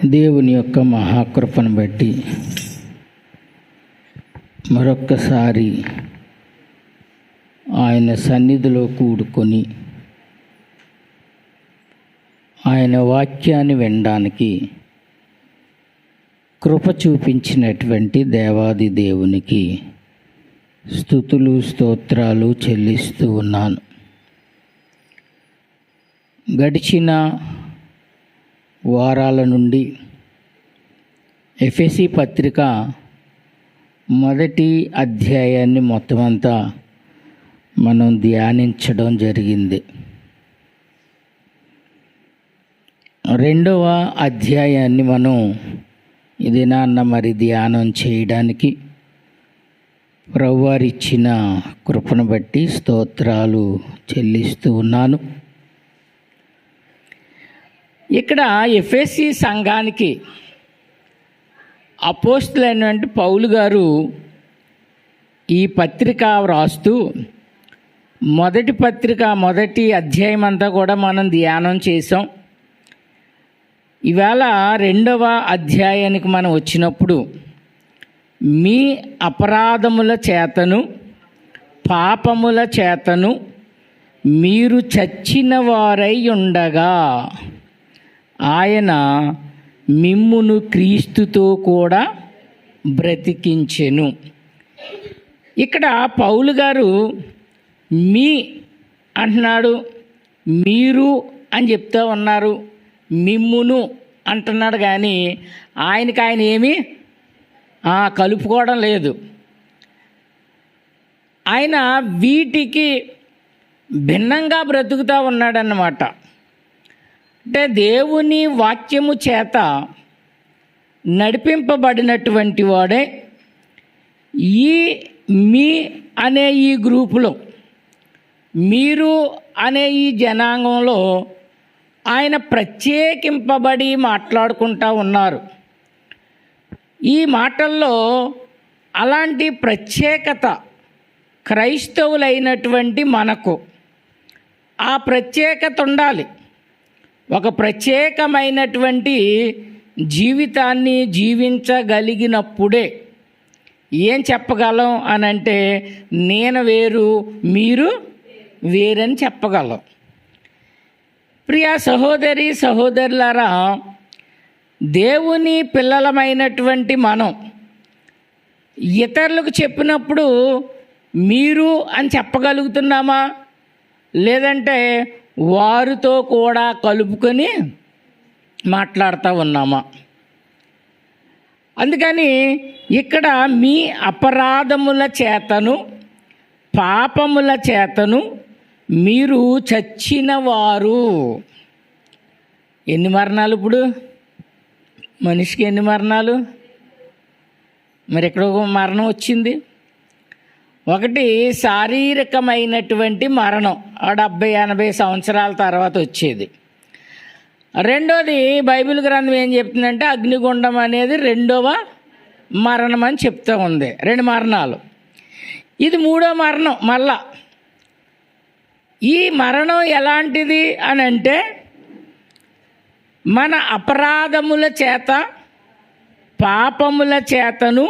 దేవుని యొక్క మహాకృపను బట్టి మరొక్కసారి ఆయన సన్నిధిలో కూడుకొని ఆయన వాక్యాన్ని వినడానికి కృప చూపించినటువంటి దేవాది దేవునికి స్తుతులు స్తోత్రాలు చెల్లిస్తూ ఉన్నాను. గడిచిన వారాల నుండి ఎఫెసీ పత్రిక మొదటి అధ్యాయాన్ని మొత్తమంతా మనం ధ్యానించడం జరిగింది. రెండవ అధ్యాయాన్ని మనం ఇది మరి ధ్యానం చేయడానికి ప్రభువారిచ్చిన కృపను బట్టి స్తోత్రాలు చెల్లిస్తూ ఉన్నాను. ఇక్కడ ఎఫెసీ సంఘానికి అపోస్తలుడైనటువంటి పౌలు గారు ఈ పత్రిక వ్రాస్తూ మొదటి అధ్యాయం అంతా కూడా మనం ధ్యానం చేసాం. ఇవాళ రెండవ అధ్యాయానికి మనం వచ్చినప్పుడు మీ అపరాధముల చేతను పాపముల చేతను మీరు చచ్చిన వారై ఉండగా ఆయన మిమ్మును క్రీస్తుతో కూడా బ్రతికించెను. ఇక్కడ పౌలు గారు మీ అంటున్నాడు, మీరు అని చెప్తూ ఉన్నారు, మిమ్మును అంటున్నాడు. కానీ ఆయనకి ఆయన ఏమీ కలుపుకోవడం లేదు. ఆయన వీటికి భిన్నంగా బ్రతుకుతూ ఉన్నాడన్నమాట. అంటే దేవుని వాక్యము చేత నడిపింపబడినటువంటి వాడే ఈ మీ అనే ఈ గ్రూపులో, మీరు అనే ఈ జనాంగంలో ఆయన ప్రత్యేకింపబడి మాట్లాడుకుంటూ ఉన్నారు. ఈ మాటల్లో అలాంటి ప్రత్యేకత క్రైస్తవులైనటువంటి మనకు ఆ ప్రత్యేకత ఉండాలి. ఒక ప్రత్యేకమైనటువంటి జీవితాన్ని జీవించగలిగినప్పుడే ఏం చెప్పగలం అని అంటే, నేను వేరు మీరు వేరని చెప్పగలం. ప్రియ సహోదరి సహోదరులారా, దేవుని పిల్లలమైనటువంటి మనం ఇతరులకు చెప్పినప్పుడు మీరు అని చెప్పగలుగుతున్నామా, లేదంటే వారితో కూడా కలుపుకొని మాట్లాడుతూ ఉన్నామా? అందుకని ఇక్కడ మీ అపరాధముల చేతను పాపముల చేతను మీరు చచ్చిన వారు. ఎన్ని మరణాలు ఇప్పుడు మనిషికి? ఎన్ని మరణాలు? మరి ఇక్కడ ఒక మరణం వచ్చింది. ఒకటి శారీరకమైనటువంటి మరణం, 70-80 సంవత్సరాల తర్వాత వచ్చేది. రెండోది బైబిల్ గ్రంథం ఏం చెప్తుందంటే అగ్నిగుండం అనేది రెండవ మరణం అని చెప్తూ ఉంది. 2 మరణాలు. ఇది 3వ మరణం. మళ్ళా ఈ మరణం ఎలాంటిది అని అంటే, మన అపరాధముల చేత పాపముల చేతను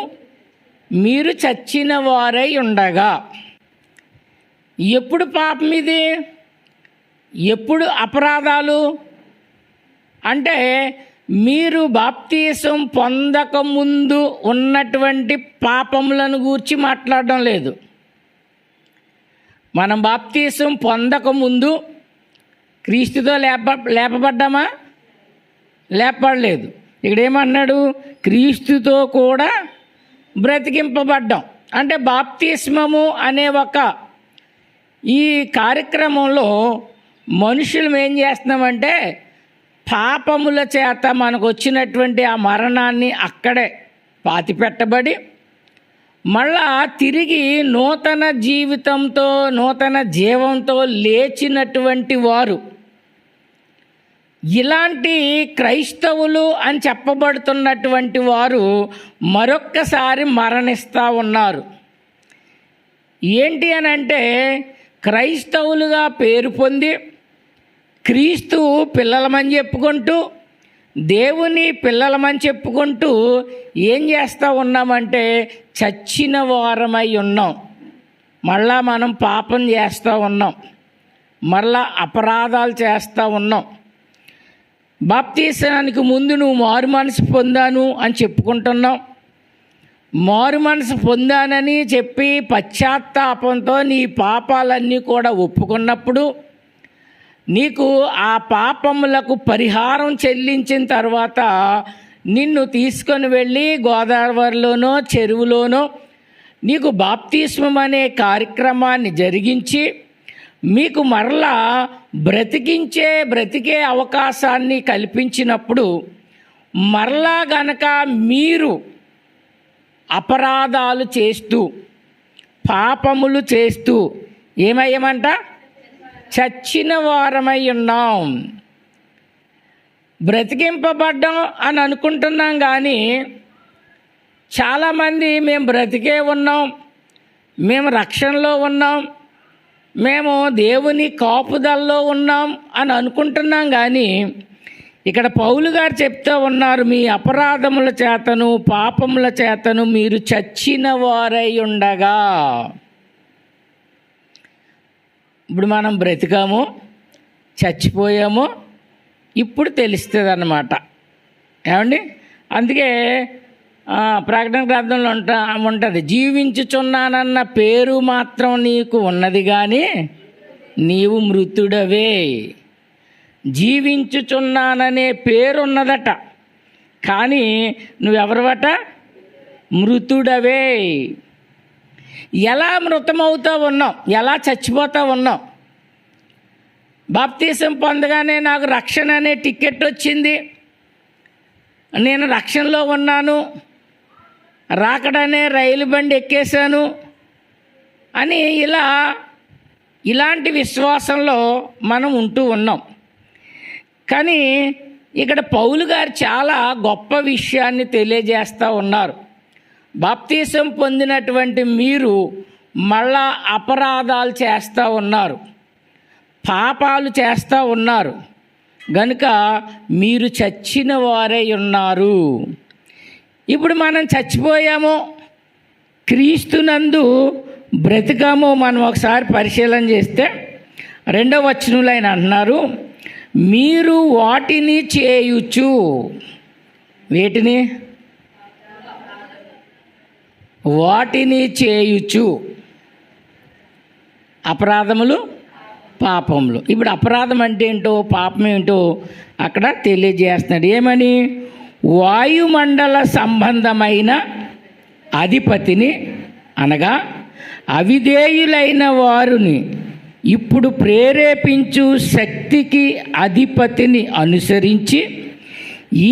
మీరు చచ్చిన వారై ఉండగా. ఎప్పుడు పాపం ఇది? ఎప్పుడు అపరాధాలు అంటే, మీరు బాప్తీసం పొందకముందు ఉన్నటువంటి పాపములను గూర్చి మాట్లాడడం లేదు. మనం బాప్తీసం పొందకముందు క్రీస్తుతో లేపబడ్డామా? లేపబడలేదు. ఇక్కడ ఏమన్నాడు? క్రీస్తుతో కూడా బ్రతికింపబడ్డాం. అంటే బాప్తిస్మము అనే ఒక ఈ కార్యక్రమంలో మనుషులు ఏం చేస్తున్నామంటే, పాపముల చేత మనకు వచ్చినటువంటి ఆ మరణాన్ని అక్కడే పాతిపెట్టబడి మళ్ళా తిరిగి నూతన జీవితంతో నూతన జీవంతో లేచినటువంటి వారు, ఇలాంటి క్రైస్తవులు అని చెప్పబడుతున్నటువంటి వారు మరొక్కసారి మరణిస్తూ ఉన్నారు. ఏంటి అని అంటే, క్రైస్తవులుగా పేరు పొంది క్రీస్తు పిల్లలమని చెప్పుకుంటూ దేవుని పిల్లలమని చెప్పుకుంటూ ఏం చేస్తూ ఉన్నామంటే చచ్చిన వారమై ఉన్నాం. మళ్ళా మనం పాపం చేస్తూ ఉన్నాం, మళ్ళా అపరాధాలు చేస్తూ ఉన్నాం. బాప్తీసానికి ముందు నువ్వు మారు మనసు పొందాను అని చెప్పుకుంటున్నావు. మారు మనసు పొందానని చెప్పి పశ్చాత్తాపంతో నీ పాపాలన్నీ కూడా ఒప్పుకున్నప్పుడు నీకు ఆ పాపములకు పరిహారం చెల్లించిన తర్వాత నిన్ను తీసుకొని వెళ్ళి గోదావరిలోనో చెరువులోనో నీకు బాప్తిస్మం అనే కార్యక్రమాన్ని జరిగించి మీకు మరలా బ్రతికే అవకాశాన్ని కల్పించినప్పుడు మరలా గనక మీరు అపరాధాలు చేస్తూ పాపములు చేస్తూ ఏమయ్యమంట? చచ్చిన వారమై ఉన్నాం. బ్రతికింపబడ్డాం అని అనుకుంటున్నాం, కానీ చాలామంది మేము బ్రతికే ఉన్నాం, మేము రక్షణలో ఉన్నాం, మేము దేవుని కాపుదల్లో ఉన్నాం అని అనుకుంటున్నాం. కానీ ఇక్కడ పౌలు గారు చెప్తూ ఉన్నారు, మీ అపరాధముల చేతను పాపముల చేతను మీరు చచ్చిన వారై ఉండగా. ఇప్పుడు మనం బ్రతికాము, చచ్చిపోయాము, ఇప్పుడు తెలుస్తుంది అన్నమాట. ఏమండి? అందుకే ప్రకటన గ్రంథంలో ఉంటుంది, జీవించుచున్నానన్న పేరు మాత్రం నీకు ఉన్నది కానీ నీవు మృతుడవే. జీవించుచున్నాననే పేరు ఉన్నదట, కానీ నువ్వెవరవట? మృతుడవే. ఎలా మృతమవుతూ ఉన్నావు? ఎలా చచ్చిపోతూ ఉన్నావు? బాప్తీసం పొందగానే నాకు రక్షణ అనే టికెట్ వచ్చింది, నేను రక్షణలో ఉన్నాను, రాకడనే రైలు బండి ఎక్కేశాను అని ఇలాంటి విశ్వాసంలో మనం ఉంటూ ఉన్నాం. కానీ ఇక్కడ పౌలు గారు చాలా గొప్ప విషయాన్ని తెలియజేస్తూ ఉన్నారు. బాప్తీసం పొందినటువంటి మీరు మళ్ళా అపరాధాలు చేస్తూ ఉన్నారు, పాపాలు చేస్తూ ఉన్నారు, గనుక మీరు చచ్చిన వారై ఉన్నారు. ఇప్పుడు మనం చచ్చిపోయామో క్రీస్తునందు బ్రతికామో మనం ఒకసారి పరిశీలన చేస్తే 2వ వచనంలో ఆయన అంటున్నారు, మీరు వాటిని చేయుచు. వేటిని? వాటిని చేయుచు. అపరాధములు, పాపములు. ఇప్పుడు అపరాధం అంటే ఏంటో, పాపం ఏంటో అక్కడ తెలియజేస్తున్నాడు. ఏమని? వాయుమండల సంబంధమైన అధిపతిని, అనగా అవిధేయులైన వారిని ఇప్పుడు ప్రేరేపించు శక్తికి అధిపతిని అనుసరించి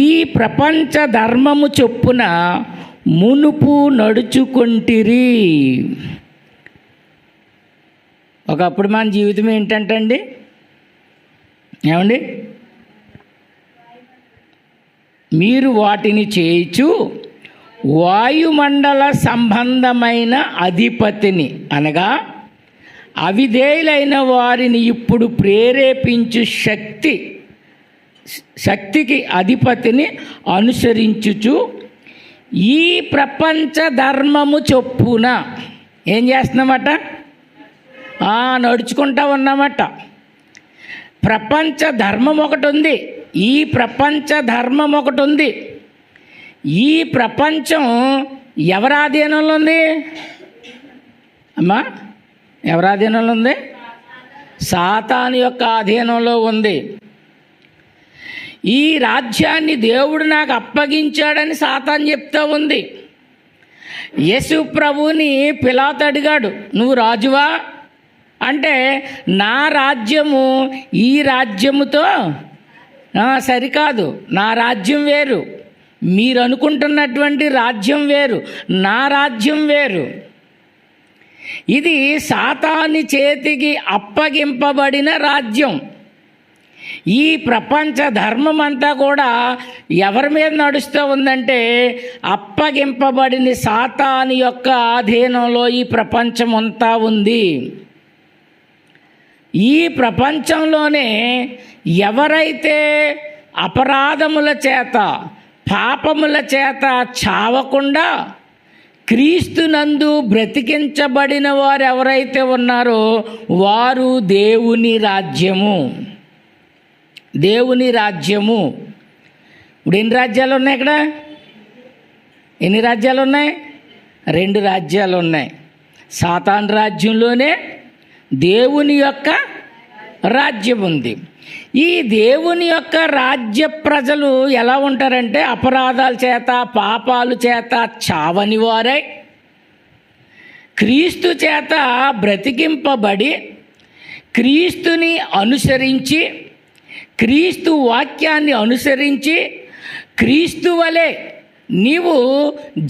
ఈ ప్రపంచ ధర్మము చొప్పున మునుపు నడుచుకొంటిరి. ఒకప్పుడు మన జీవితం ఏంటంటండి? ఏమండి? మీరు వాటిని చేయుచు వాయుమండల సంబంధమైన అధిపతిని, అనగా అవిధేయులైన వారిని ఇప్పుడు ప్రేరేపించు శక్తికి అధిపతిని అనుసరించుచు ఈ ప్రపంచ ధర్మము చొప్పున ఏం చేస్తున్నామట? నడుచుకుంటా ఉన్నామట. ప్రపంచ ధర్మం ఒకటి ఉంది, ఈ ప్రపంచ ధర్మం ఒకటి ఉంది. ఈ ప్రపంచం ఎవరి ఆధీనంలో ఉంది అమ్మా? ఎవరి ఆధీనంలో ఉంది? సాతాను యొక్క ఆధీనంలో ఉంది. ఈ రాజ్యాన్ని దేవుడు నాకు అప్పగించాడని సాతాను చెప్తూ ఉంది. యేసు ప్రభువుని పిలాతు అడిగాడు, నువ్వు రాజువా అంటే, నా రాజ్యము ఈ రాజ్యముతో సరికాదు, నా రాజ్యం వేరు, మీరు అనుకుంటున్నటువంటి రాజ్యం వేరు, నా రాజ్యం వేరు. ఇది సాతాను చేతికి అప్పగింపబడిన రాజ్యం. ఈ ప్రపంచ ధర్మం అంతా కూడా ఎవరి మీద నడుస్తూ ఉందంటే, అప్పగింపబడిన సాతాను యొక్క ఆధీనంలో ఈ ప్రపంచం అంతా ఉంది. ఈ ప్రపంచంలోనే ఎవరైతే అపరాధముల చేత పాపముల చేత చావకుండా క్రీస్తునందు బ్రతికించబడిన వారు ఎవరైతే ఉన్నారో వారు దేవుని రాజ్యము. దేవుని రాజ్యము. ఇప్పుడు ఎన్ని రాజ్యాలు ఉన్నాయి ఇక్కడ? ఎన్ని రాజ్యాలు ఉన్నాయి? 2 రాజ్యాలు ఉన్నాయి. సాతాను రాజ్యంలోనే దేవుని యొక్క రాజ్యం ఉంది. ఈ దేవుని యొక్క రాజ్య ప్రజలు ఎలా ఉంటారంటే అపరాధాల చేత పాపాల చేత చావని వారై క్రీస్తు చేత బ్రతికింపబడి క్రీస్తుని అనుసరించి క్రీస్తు వాక్యాన్ని అనుసరించి క్రీస్తు వలె నీవు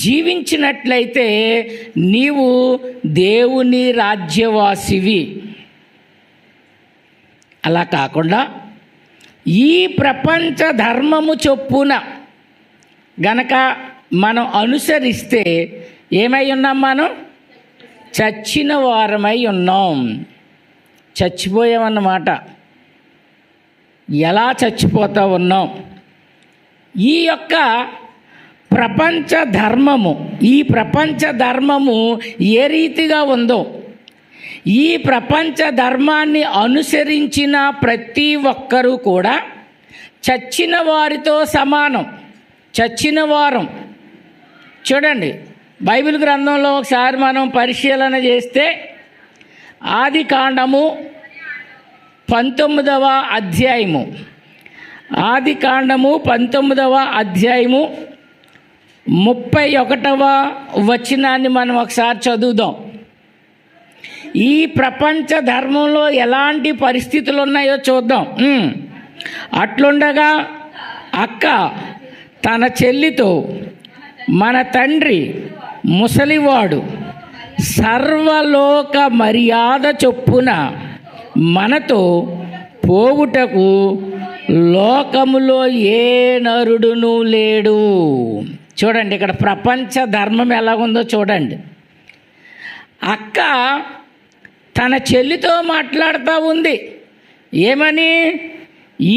జీవించినట్లయితే నీవు దేవుని రాజ్యవాసివి. అలా కాకుండా ఈ ప్రపంచ ధర్మము చొప్పున గనక మనం అనుసరిస్తే ఏమై ఉన్నాం? మనం చచ్చిన వారమై ఉన్నాం. చచ్చిపోయామన్నమాట. ఎలా చచ్చిపోతా ఉన్నాం? ఈ యొక్క ప్రపంచ ధర్మము, ఈ ప్రపంచ ధర్మము ఏ రీతిగా ఉందో, ఈ ప్రపంచ ధర్మాన్ని అనుసరించిన ప్రతి ఒక్కరూ కూడా చచ్చిన వారితో సమానం. చచ్చిన వారం. చూడండి, బైబిల్ గ్రంథంలో ఒకసారి మనం పరిశీలన చేస్తే ఆది కాండము 19వ అధ్యాయము, ఆది కాండము 19వ అధ్యాయము 31వ వచనాన్ని మనం ఒకసారి చదువుదాం. ఈ ప్రపంచ ధర్మంలో ఎలాంటి పరిస్థితులు ఉన్నాయో చూద్దాం. అట్లుండగా అక్క తన చెల్లితో, మన తండ్రి ముసలివాడు సర్వలోక మర్యాద చొప్పున మనతో పోవుటకు లోకములో ఏ నరుడును లేడు. చూడండి, ఇక్కడ ప్రపంచ ధర్మం ఎలాగుందో చూడండి. అక్క తన చెల్లితో మాట్లాడుతూ ఉంది. ఏమని?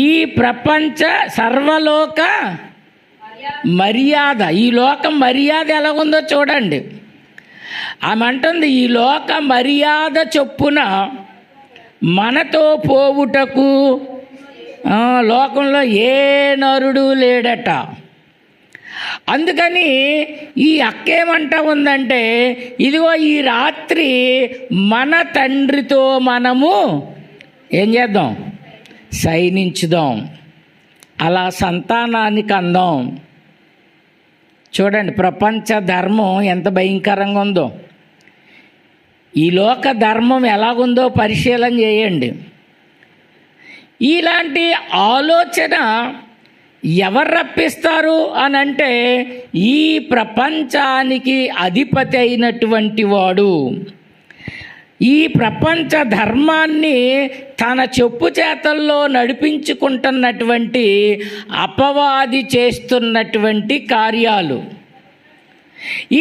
ఈ ప్రపంచ సర్వలోక మర్యాద, ఈ లోక మర్యాద ఎలాగుందో చూడండి. ఆమె అంటుంది, ఈ లోక మర్యాద చొప్పున మనతో పోవుటకు లోకంలో ఏ నరుడు లేడట. అందుకని ఈ అక్కేమంటా ఉందంటే, ఇదిగో ఈ రాత్రి మన తండ్రితో మనము ఏం చేద్దాం? శయనించుదాం, అలా సంతానానికి అందాం. చూడండి, ప్రపంచ ధర్మం ఎంత భయంకరంగా ఉందో. ఈ లోక ధర్మం ఎలాగుందో పరిశీలన చేయండి. ఇలాంటి ఆలోచన ఎవరు రప్పిస్తారు అని అంటే, ఈ ప్రపంచానికి అధిపతి అయినటువంటి వాడు, ఈ ప్రపంచ ధర్మాన్ని తన చెప్పు చేతల్లో నడిపించుకుంటున్నటువంటి అపవాది చేస్తున్నటువంటి కార్యాలు.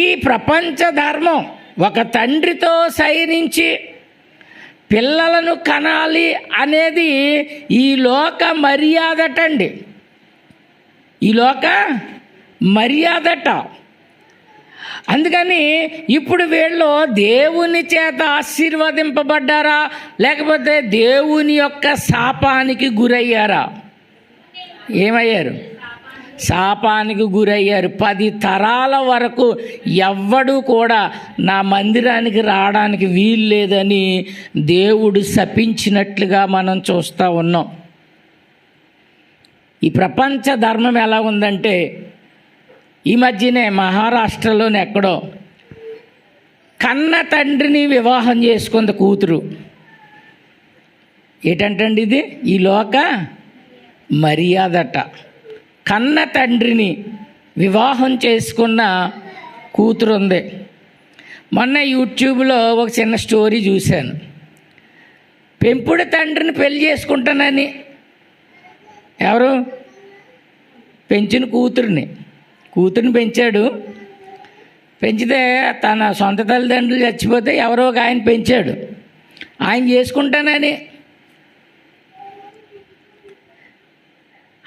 ఈ ప్రపంచ ధర్మం ఒక తండ్రితో శయనించి పిల్లలను కనాలి అనేది ఈ లోక మర్యాదటండి. ఈ లోక మర్యాదట. అందుకని ఇప్పుడు వీళ్ళు దేవుని చేత ఆశీర్వదింపబడ్డారా, లేకపోతే దేవుని యొక్క శాపానికి గురయ్యారా? ఏమయ్యారు? శాపానికి గురయ్యారు. 10 తరాల వరకు ఎవ్వడూ కూడా నా మందిరానికి రావడానికి వీలు లేదని దేవుడు శపించినట్లుగా మనం చూస్తూ ఉన్నాం. ఈ ప్రపంచ ధర్మం ఎలా ఉందంటే, ఈ మధ్యనే మహారాష్ట్రలోని ఎక్కడో కన్న తండ్రిని వివాహం చేసుకుంది కూతురు. ఏంటంటండి ఇది? ఈ లోక మర్యాదట. కన్న తండ్రిని వివాహం చేసుకున్న కూతురు ఉంది. మొన్న యూట్యూబ్లో ఒక చిన్న స్టోరీ చూశాను. పెంపుడు తండ్రిని పెళ్లి చేసుకుంటానని, ఎవరు పెంచిన కూతురిని పెంచాడు. పెంచితే తన సొంత తల్లిదండ్రులు చచ్చిపోతే ఎవరో ఒక ఆయన పెంచాడు. ఆయన చేసుకుంటానని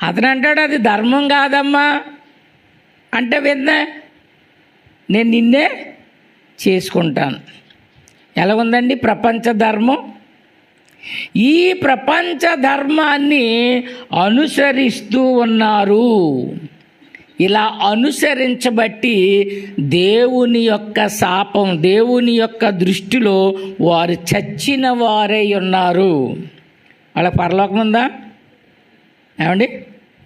అతను అంటాడు, అది ధర్మం కాదమ్మా అంటే విన్నా, నేను నిన్నే చేసుకుంటాను. ఎలా ఉందండి ప్రపంచ ధర్మం? ఈ ప్రపంచ ధర్మాన్ని అనుసరిస్తూ ఉన్నారు. ఇలా అనుసరించబట్టి దేవుని యొక్క శాపం, దేవుని యొక్క దృష్టిలో వారు చచ్చిన వారై ఉన్నారు. వాళ్ళకి పరలోకం ఉందా? ఏమండి,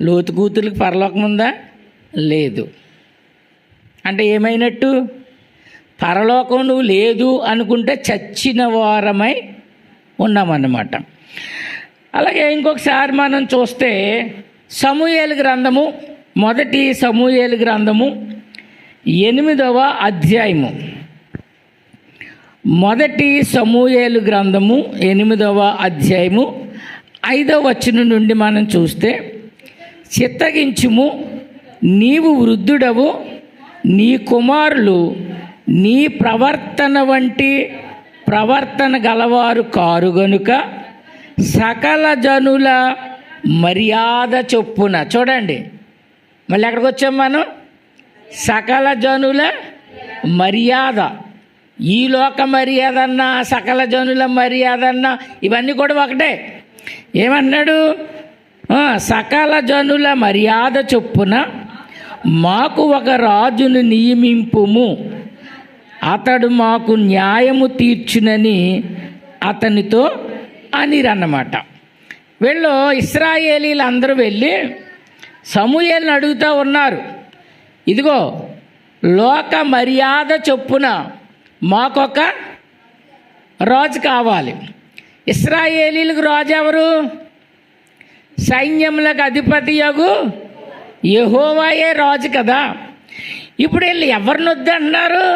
లోతు కూతురికి పరలోకం ఉందా? లేదు. అంటే ఏమైనట్టు? పరలోకం నువ్వు లేదు అనుకుంటే చచ్చిన వారమై ఉన్నామన్నమాట. అలాగే ఇంకొకసారి మనం చూస్తే సమూయేలు గ్రంథము, మొదటి సమూయేలు గ్రంథము 8వ అధ్యాయము, మొదటి సమూయేలు గ్రంథము 8వ అధ్యాయము 5వ వచనం నుండి మనం చూస్తే, చిత్తగించుము, నీవు వృద్ధుడవు, నీ కుమారులు నీ ప్రవర్తన వంటి ప్రవర్తన గలవారు కారు గనుక సకల జనుల మర్యాద చొప్పున. చూడండి, మళ్ళీ ఎక్కడికి వచ్చాం మనం? సకల జనుల మర్యాద. ఈ లోక మర్యాద అన్నా, సకల జనుల మర్యాద అన్నా, ఇవన్నీ కూడా ఒకటే. ఏమన్నాడు? సకల జనుల మర్యాద చొప్పున మాకు ఒక రాజును నియమింపుము, అతడు మాకు న్యాయము తీర్చునని అతనితో అనిరన్నమాట. వీళ్ళు ఇశ్రాయేలీలు అందరూ వెళ్ళి సమూయేలుని అడుగుతూ ఉన్నారు, ఇదిగో లోక మర్యాద చొప్పున మాకొక రాజు కావాలి. ఇశ్రాయేలీలకు రాజు ఎవరు? సైన్యములకు అధిపతియగు యెహోవాయే రాజు కదా. ఇప్పుడు వీళ్ళు ఎవరిని వద్దంటున్నారు?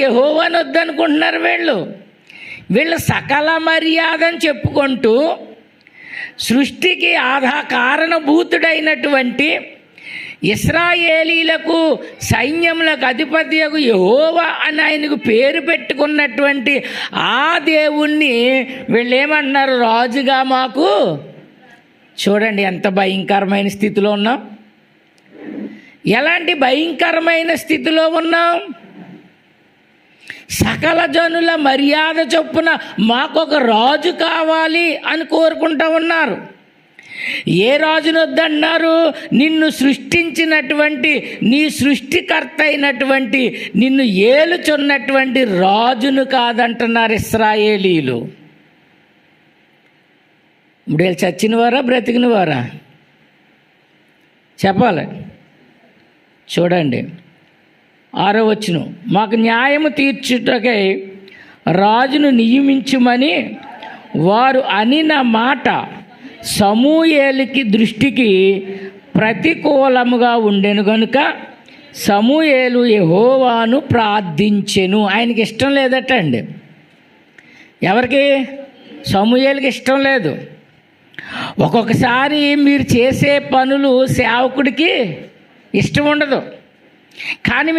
యెహోవాని వద్దనుకుంటున్నారు. వీళ్ళు సకల మర్యాద అని చెప్పుకుంటూ సృష్టికి కారణభూతుడైనటువంటి ఇశ్రాయేలీలకు సైన్యములకు అధిపతియగు యెహోవా అని ఆయనకు పేరు పెట్టుకున్నటువంటి ఆ దేవుణ్ణి వీళ్ళు ఏమన్నారు? రాజుగా మాకు. చూడండి ఎంత భయంకరమైన స్థితిలో ఉన్నాం. ఎలాంటి భయంకరమైన స్థితిలో ఉన్నాం? సకల జనుల మర్యాద చొప్పున మాకొక రాజు కావాలి అని కోరుకుంటూ ఉన్నారు. ఏ రాజును వద్దన్నారు? నిన్ను సృష్టించినటువంటి నీ సృష్టికర్త అయినటువంటి నిన్ను ఏలుచున్నటువంటి రాజును కాదంటున్నారు ఇశ్రాయేలీలు. ఇప్పుడు వీళ్ళు చచ్చినవారా బ్రతికినవారా చెప్పాలి. చూడండి 6వ వచనం, మాకు న్యాయము తీర్చుటకై రాజును నియమించుమని వారు అనిన మాట సమూయేలుకి దృష్టికి ప్రతికూలముగా ఉండెను గనుక సమూయేలు యెహోవాను ప్రార్థించెను. ఆయనకి ఇష్టం లేదట అండి. ఎవరికి? సమూయేలుకి ఇష్టం లేదు. ఒక్కొక్కసారి మీరు చేసే పనులు సేవకుడికి ఇష్టం ఉండదు, కానీ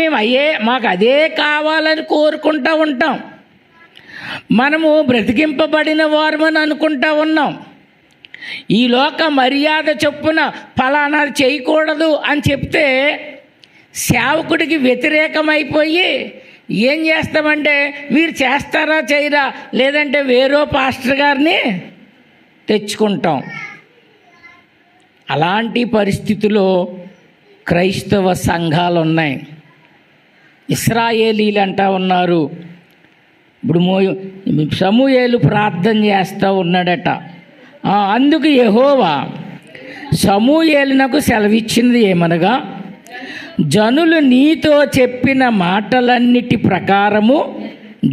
మాకు అదే కావాలని కోరుకుంటూ ఉంటాం. మనము బ్రతికింపబడిన వారమని అనుకుంటా ఉన్నాం. ఈ లోక మర్యాద చొప్పున ఫలానాది చేయకూడదు అని చెప్తే సేవకుడికి వ్యతిరేకమైపోయి ఏం చేస్తామంటే, మీరు చేస్తారా చేయరా, లేదంటే వేరే పాస్టర్ గారిని తెచ్చుకుంటాం. అలాంటి పరిస్థితిలో క్రైస్తవ సంఘాలు ఉన్నాయి. ఇశ్రాయేలీలు అంటా ఉన్నారు. ఇప్పుడు సమూయేలు ప్రార్థన చేస్తూ ఉన్నాడట. అందుకు యెహోవా సమూయేలునకు సెలవిచ్చినది ఏమనగా, జనులు నీతో చెప్పిన మాటలన్నిటి ప్రకారము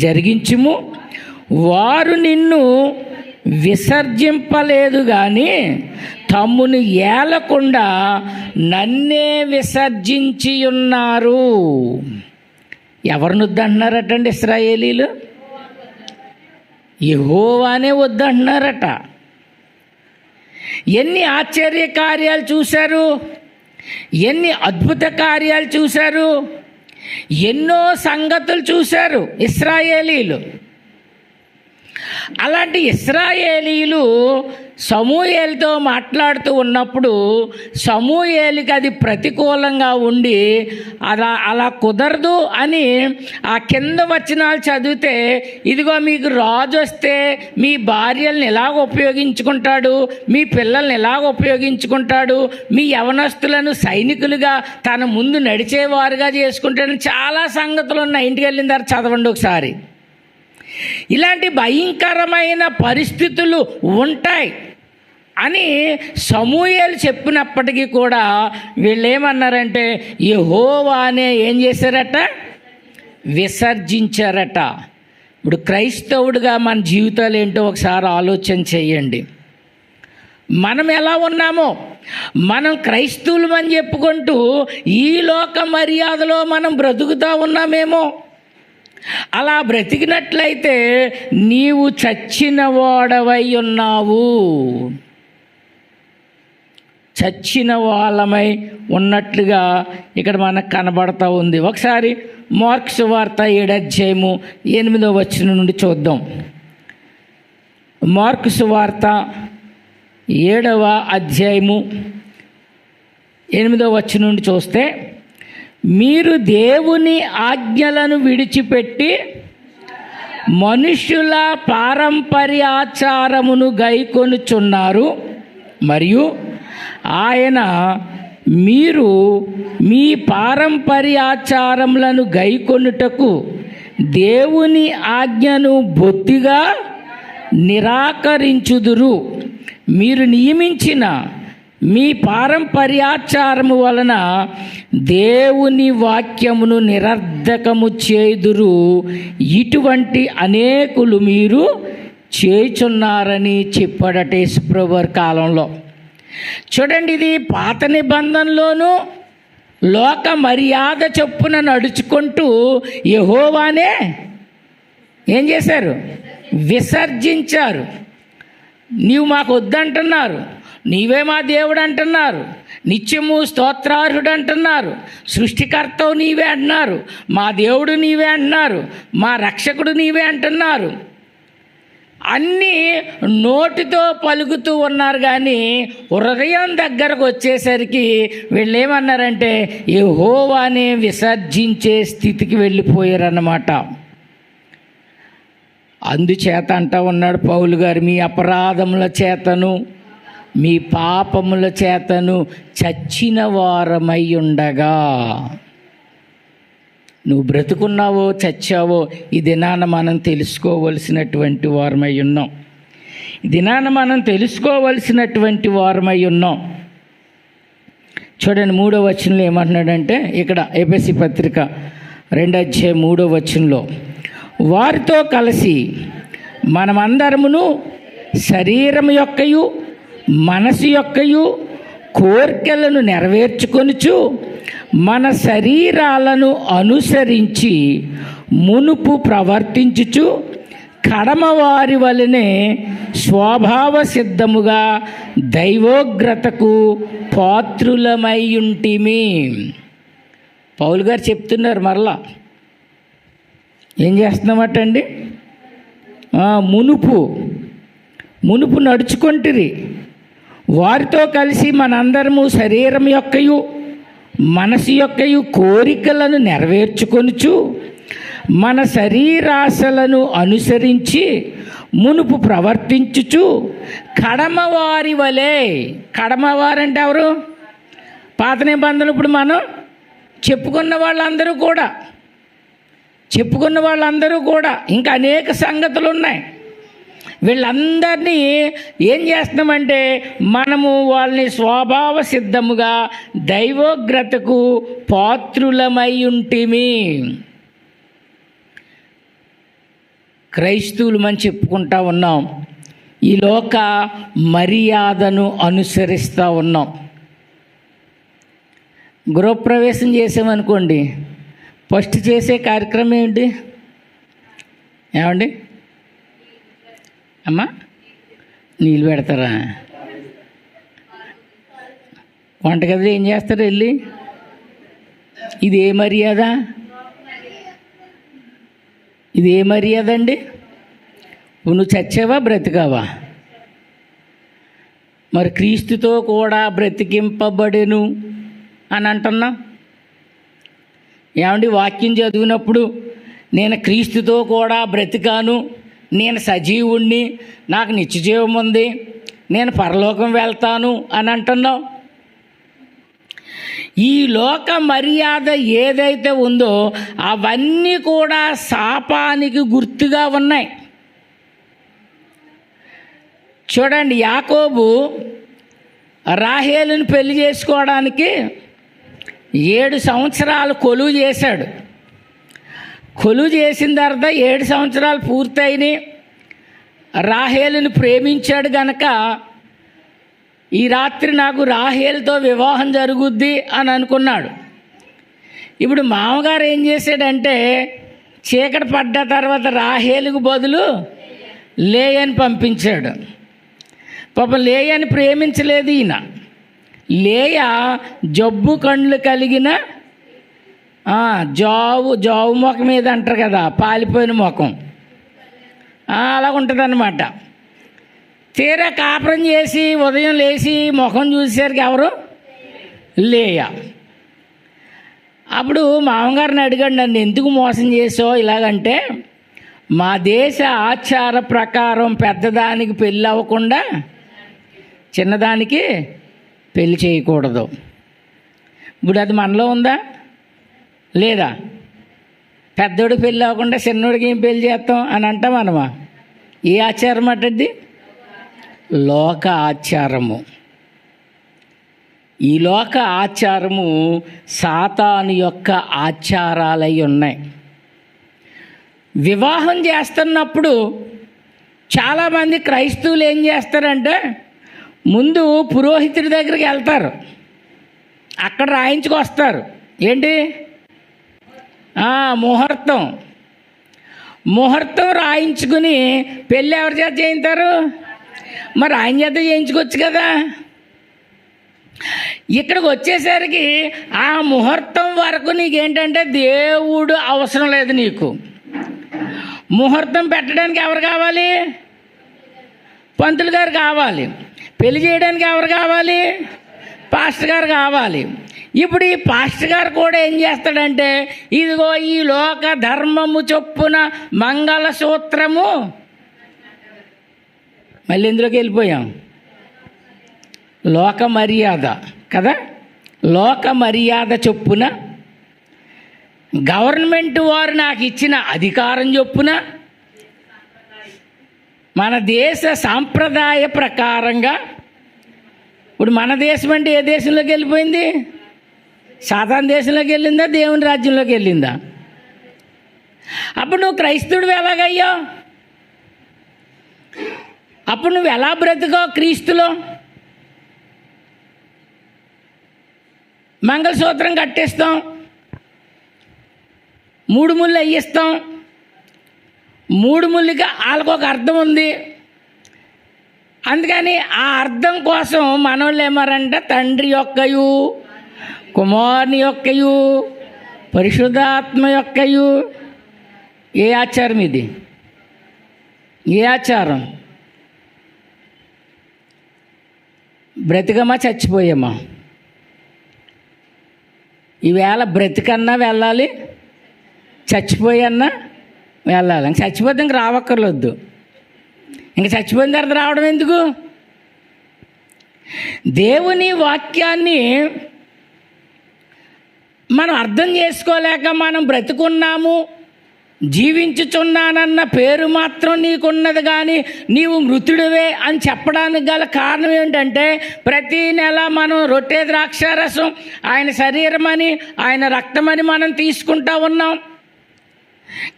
జరిగించుము. వారు నిన్ను విసర్జింపలేదు కానీ తమ్మును ఏలకుండా నన్నే విసర్జించి ఉన్నారు. ఎవరిని వద్దంటున్నారటండి ఇశ్రాయేలీలు? యెహోవానే వద్దంటున్నారట. ఎన్ని ఆశ్చర్య కార్యాలు చూశారు, ఎన్ని అద్భుత కార్యాలు చూశారు, ఎన్నో సంగతులు చూశారు ఇశ్రాయేలీలు. అలాంటి ఇశ్రాయేలీయులు సమూయేలుతో మాట్లాడుతూ ఉన్నప్పుడు సమూయేలుకి అది ప్రతికూలంగా ఉండి అలా కుదరదు అని ఆ కింద వచనాలు చదివితే, ఇదిగో మీకు రాజు వస్తే మీ భార్యల్ని ఎలాగ ఉపయోగించుకుంటాడు, మీ పిల్లల్ని ఎలాగ ఉపయోగించుకుంటాడు, మీ యవనస్తులను సైనికులుగా తన ముందు నడిచేవారుగా చేసుకుంటాడని చాలా సంగతులు ఉన్నాయి. ఇంటికి వెళ్ళిన తర్వాత చదవండి ఒకసారి. ఇలాంటి భయంకరమైన పరిస్థితులు ఉంటాయి అని సమూయేలు చెప్పినప్పటికీ కూడా వీళ్ళు ఏమన్నారంటే యెహోవానే ఏం చేశారట? విసర్జించారట. ఇప్పుడు క్రైస్తవుడిగా మన జీవితాలు ఏంటో ఒకసారి ఆలోచన చేయండి. మనం ఎలా ఉన్నామో, మనం క్రైస్తవులు అని చెప్పుకుంటూ ఈ లోక మర్యాదలో మనం బ్రతుకుతూ ఉన్నామేమో. అలా బ్రతికినట్లయితే నీవు చచ్చిన వాడవై ఉన్నావు, చచ్చిన వాళ్ళమై ఉన్నట్లుగా ఇక్కడ మనకు కనబడతా ఉంది. ఒకసారి మార్కు సువార్త 7:8 నుండి చూద్దాం. మార్కు సువార్త 7:8 నుండి చూస్తే, మీరు దేవుని ఆజ్ఞలను విడిచిపెట్టి మనుష్యుల పారంపర్యాచారమును గైకొనుచున్నారు, మరియు ఆయన మీరు మీ పారంపర్యాచారములను గైకొనుటకు దేవుని ఆజ్ఞను బొత్తిగా నిరాకరించుదురు. మీరు నియమించిన మీ పారంపర్యాచారము వలన దేవుని వాక్యమును నిరర్ధకము చేయుదురు. ఇటువంటి అనేకులు మీరు చేయుచున్నారని చెప్పాడట యేసుప్రభు వారి కాలంలో. చూడండి, ఇది పాత నిబంధనలోనూ లోక మర్యాద చొప్పున నడుచుకుంటూ యెహోవానే ఏం చేశారు? విసర్జించారు. నీవు మాకు వద్దంటున్నారు, నీవే మా దేవుడు అంటున్నారు, నిత్యము స్తోత్రార్హుడు అంటున్నారు, సృష్టికర్తవు నీవే అంటున్నారు, మా దేవుడు నీవే అంటున్నారు, మా రక్షకుడు నీవే అంటున్నారు. అన్నీ నోటితో పలుకుతూ ఉన్నారు, కానీ హృదయం దగ్గరకు వచ్చేసరికి వీళ్ళు ఏమన్నారంటే యెహోవానే విసర్జించే స్థితికి వెళ్ళిపోయారన్నమాట. అందుచేత అంటా ఉన్నాడు పౌలు గారు, మీ అపరాధముల చేతను మీ పాపముల చేతను చచ్చిన వారమై ఉండగా. నువ్వు బ్రతుకున్నావో చచ్చావో ఈ దినాన మనం తెలుసుకోవలసినటువంటి వారమై ఉన్నాం. ఈ దినాన మనం తెలుసుకోవలసినటువంటి వారమై ఉన్నాం. చూడండి 3వ వచనంలో ఏమంటున్నాడంటే, ఇక్కడ ఎఫెసీ పత్రిక 2:3 వారితో కలిసి మనమందరమును శరీరం యొక్కయు మనసు యొక్కయు కోర్కెలను నెరవేర్చుకొనుచు మన శరీరాలను అనుసరించి మునుపు ప్రవర్తించుచు కడమవారి వలనే స్వభావ సిద్ధముగా దైవోగ్రతకు పాత్రులమై ఉంటిమి. పౌలు గారు చెప్తున్నారు మరలా ఏం చేస్తున్నామటండి? మునుపు నడుచుకొంటిరి. వారితో కలిసి మనందరము శరీరం యొక్కయు మనసు యొక్కయు కోరికలను నెరవేర్చుకొనుచు మన శరీరాశలను అనుసరించి మునుపు ప్రవర్తించుచు కడమవారి వలె. కడమవారంటే ఎవరు? పాత నిబంధనలు ఇప్పుడు మనం చెప్పుకున్న వాళ్ళందరూ కూడా ఇంకా అనేక సంగతులు ఉన్నాయి. వీళ్ళందరినీ ఏం చేస్తున్నామంటే మనము వాళ్ళని స్వభావ సిద్ధముగా దైవోగ్రతకు పాత్రులమై ఉంటిమి. క్రైస్తవులు మనం చెప్పుకుంటా ఉన్నాం, ఈ లోక మర్యాదను అనుసరిస్తూ ఉన్నాం. గృహప్రవేశం చేసామనుకోండి, ఫస్ట్ చేసే కార్యక్రమం ఏంటి? ఏమండి అమ్మా? నీళ్ళు పెడతారా? వంటగదిలో ఏం చేస్తారు వెళ్ళి? ఇది ఏ మర్యాద? ఇది ఏ మర్యాద అండి? నువ్వు చచ్చావా బ్రతికావా? మరి క్రీస్తుతో కూడా బ్రతికింపబడెను అని అంటున్నా. ఏమండి, వాక్యం చదివినప్పుడు నేను క్రీస్తుతో కూడా బ్రతికాను, నేను సజీవుణ్ణి, నాకు నిత్యజీవం ఉంది, నేను పరలోకం వెళ్తాను అని అంటున్నావు. ఈ లోక మర్యాద ఏదైతే ఉందో అవన్నీ కూడా శాపానికి గుర్తుగా ఉన్నాయి. చూడండి, యాకోబు రాహేలుని పెళ్లి చేసుకోవడానికి 7 సంవత్సరాలు కొలువు చేశాడు. కొలువు చేసిన తర్వాత 7 సంవత్సరాలు పూర్తయినాయి. రాహేలుని ప్రేమించాడు గనక ఈ రాత్రి నాకు రాహేలుతో వివాహం జరుగుద్ది అని అనుకున్నాడు. ఇప్పుడు మామగారు ఏం చేశాడంటే, చీకటి పడ్డ తర్వాత రాహేలుకు బదులు లేయని పంపించాడు. పాపం లేయని ప్రేమించలేదు ఈయన. లేయ జబ్బు కండ్లు కలిగిన జావు ముఖం మీద అంటారు కదా, పాలిపోయిన ముఖం, అలా ఉంటుంది అన్నమాట. తీరా కాపురం చేసి ఉదయం లేచి ముఖం చూసేసరికి ఎవరు? లేయ. అప్పుడు మామగారిని అడిగాడు, నన్ను ఎందుకు మోసం చేసావు ఇలాగంటే, మా దేశ ఆచార ప్రకారం పెద్దదానికి పెళ్ళి అవ్వకుండా చిన్నదానికి పెళ్ళి చేయకూడదు. ఇప్పుడు అది మనలో ఉందా లేదా? పెద్దోడికి పెళ్ళి అవ్వకుండా చిన్నోడికి ఏం పెళ్ళి చేస్తాం అని అంటాం మనమా? ఏ ఆచారం అట్టది? లోక ఆచారము. ఈ లోక ఆచారము సాతాను యొక్క ఆచారాలై ఉన్నాయి. వివాహం చేస్తున్నప్పుడు చాలామంది క్రైస్తవులు ఏం చేస్తారంటే, ముందు పురోహితుడి దగ్గరికి వెళ్తారు, అక్కడ రాయించుకొస్తారు. ఏంటి? ముహూర్తం రాయించుకుని పెళ్ళి ఎవరి చేత చేయించారు? మరి ఆయన చేత చేయించుకోవచ్చు కదా. ఇక్కడికి వచ్చేసరికి ఆ ముహూర్తం వరకు నీకేంటంటే దేవుడు అవసరం లేదు. నీకు ముహూర్తం పెట్టడానికి ఎవరు కావాలి? పంతులు గారు కావాలి. పెళ్లి చేయడానికి ఎవరు కావాలి? పాస్టర్ గారు కావాలి. ఇప్పుడు ఈ పాస్టర్ గారు కూడా ఏం చేస్తాడంటే, ఇదిగో ఈ లోక ధర్మము చొప్పున మంగళసూత్రము, మళ్ళీ ఇందులోకి వెళ్ళిపోయాం, లోక మర్యాద కదా, లోక మర్యాద చొప్పున గవర్నమెంట్ వారు నాకు ఇచ్చిన అధికారం చొప్పున మన దేశ సాంప్రదాయ ప్రకారంగా. ఇప్పుడు మన దేశం అంటే ఏ దేశంలోకి వెళ్ళిపోయింది? సాతాను దేశంలోకి వెళ్ళిందా, దేవుని రాజ్యంలోకి వెళ్ళిందా? అప్పుడు నువ్వు క్రైస్తవుడు ఎలాగయ్యావు? అప్పుడు నువ్వు ఎలా బ్రతుకో? క్రీస్తులో మంగళసూత్రం కట్టేస్తాం, 3 ముళ్ళు అయ్యిస్తాం. 3 ముళ్ళకి వాళ్ళకు ఒక అర్థం ఉంది. అందుకని ఆ అర్థం కోసం మనోళ్ళు ఏమారంటే తండ్రి యొక్కయు, కుమారుని యొక్కయు, పరిశుద్ధాత్మ యొక్కయు. ఏ ఆచారం ఇది? ఏ ఆచారం? బ్రతికమా చచ్చిపోయామా? ఈవేళ బ్రతికన్నా వెళ్ళాలి, చచ్చిపోయన్నా వెళ్ళాలి. ఇంక చచ్చిపోతే ఇంక రావక్కర్లొద్దు. ఇంక చచ్చిపోయిన తర్వాత రావడం ఎందుకు? దేవుని వాక్యాన్ని మనం అర్థం చేసుకోలేక మనం బ్రతుకున్నాము, జీవించుచున్నానన్న పేరు మాత్రం నీకున్నది, కానీ నీవు మృతుడివే అని చెప్పడానికి గల కారణం ఏంటంటే, ప్రతీ నెల మనం రొట్టె ద్రాక్షారసం ఆయన శరీరమని ఆయన రక్తమని మనం తీసుకుంటా ఉన్నాం.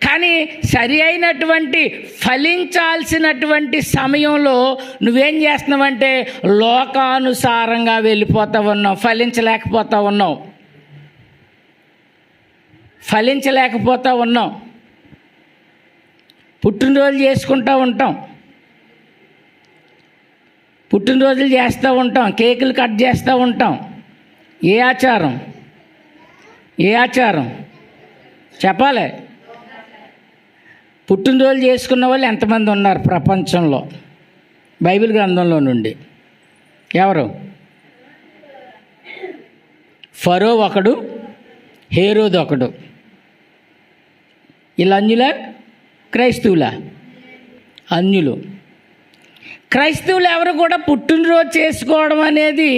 కానీ సరి అయినటువంటి ఫలించాల్సినటువంటి సమయంలో నువ్వేం చేస్తున్నావంటే లోకానుసారంగా వెళ్ళిపోతూ ఉన్నావు, ఫలించలేకపోతూ ఉన్నావు. పుట్టినరోజులు చేసుకుంటూ ఉంటాం, పుట్టినరోజులు చేస్తూ ఉంటాం, కేకులు కట్ చేస్తూ ఉంటాం. ఏ ఆచారం? ఏ ఆచారం? చెప్పాలి. పుట్టినరోజు చేసుకున్న వాళ్ళు ఎంతమంది ఉన్నారు ప్రపంచంలో? బైబిల్ గ్రంథంలో నుండి ఎవరు? ఫరో ఒకడు, హేరోదు ఒకడు. వీళ్ళు అన్యులా క్రైస్తవులా? అన్యులు. క్రైస్తవులు ఎవరు కూడా పుట్టినరోజు చేసుకోవడం అనేది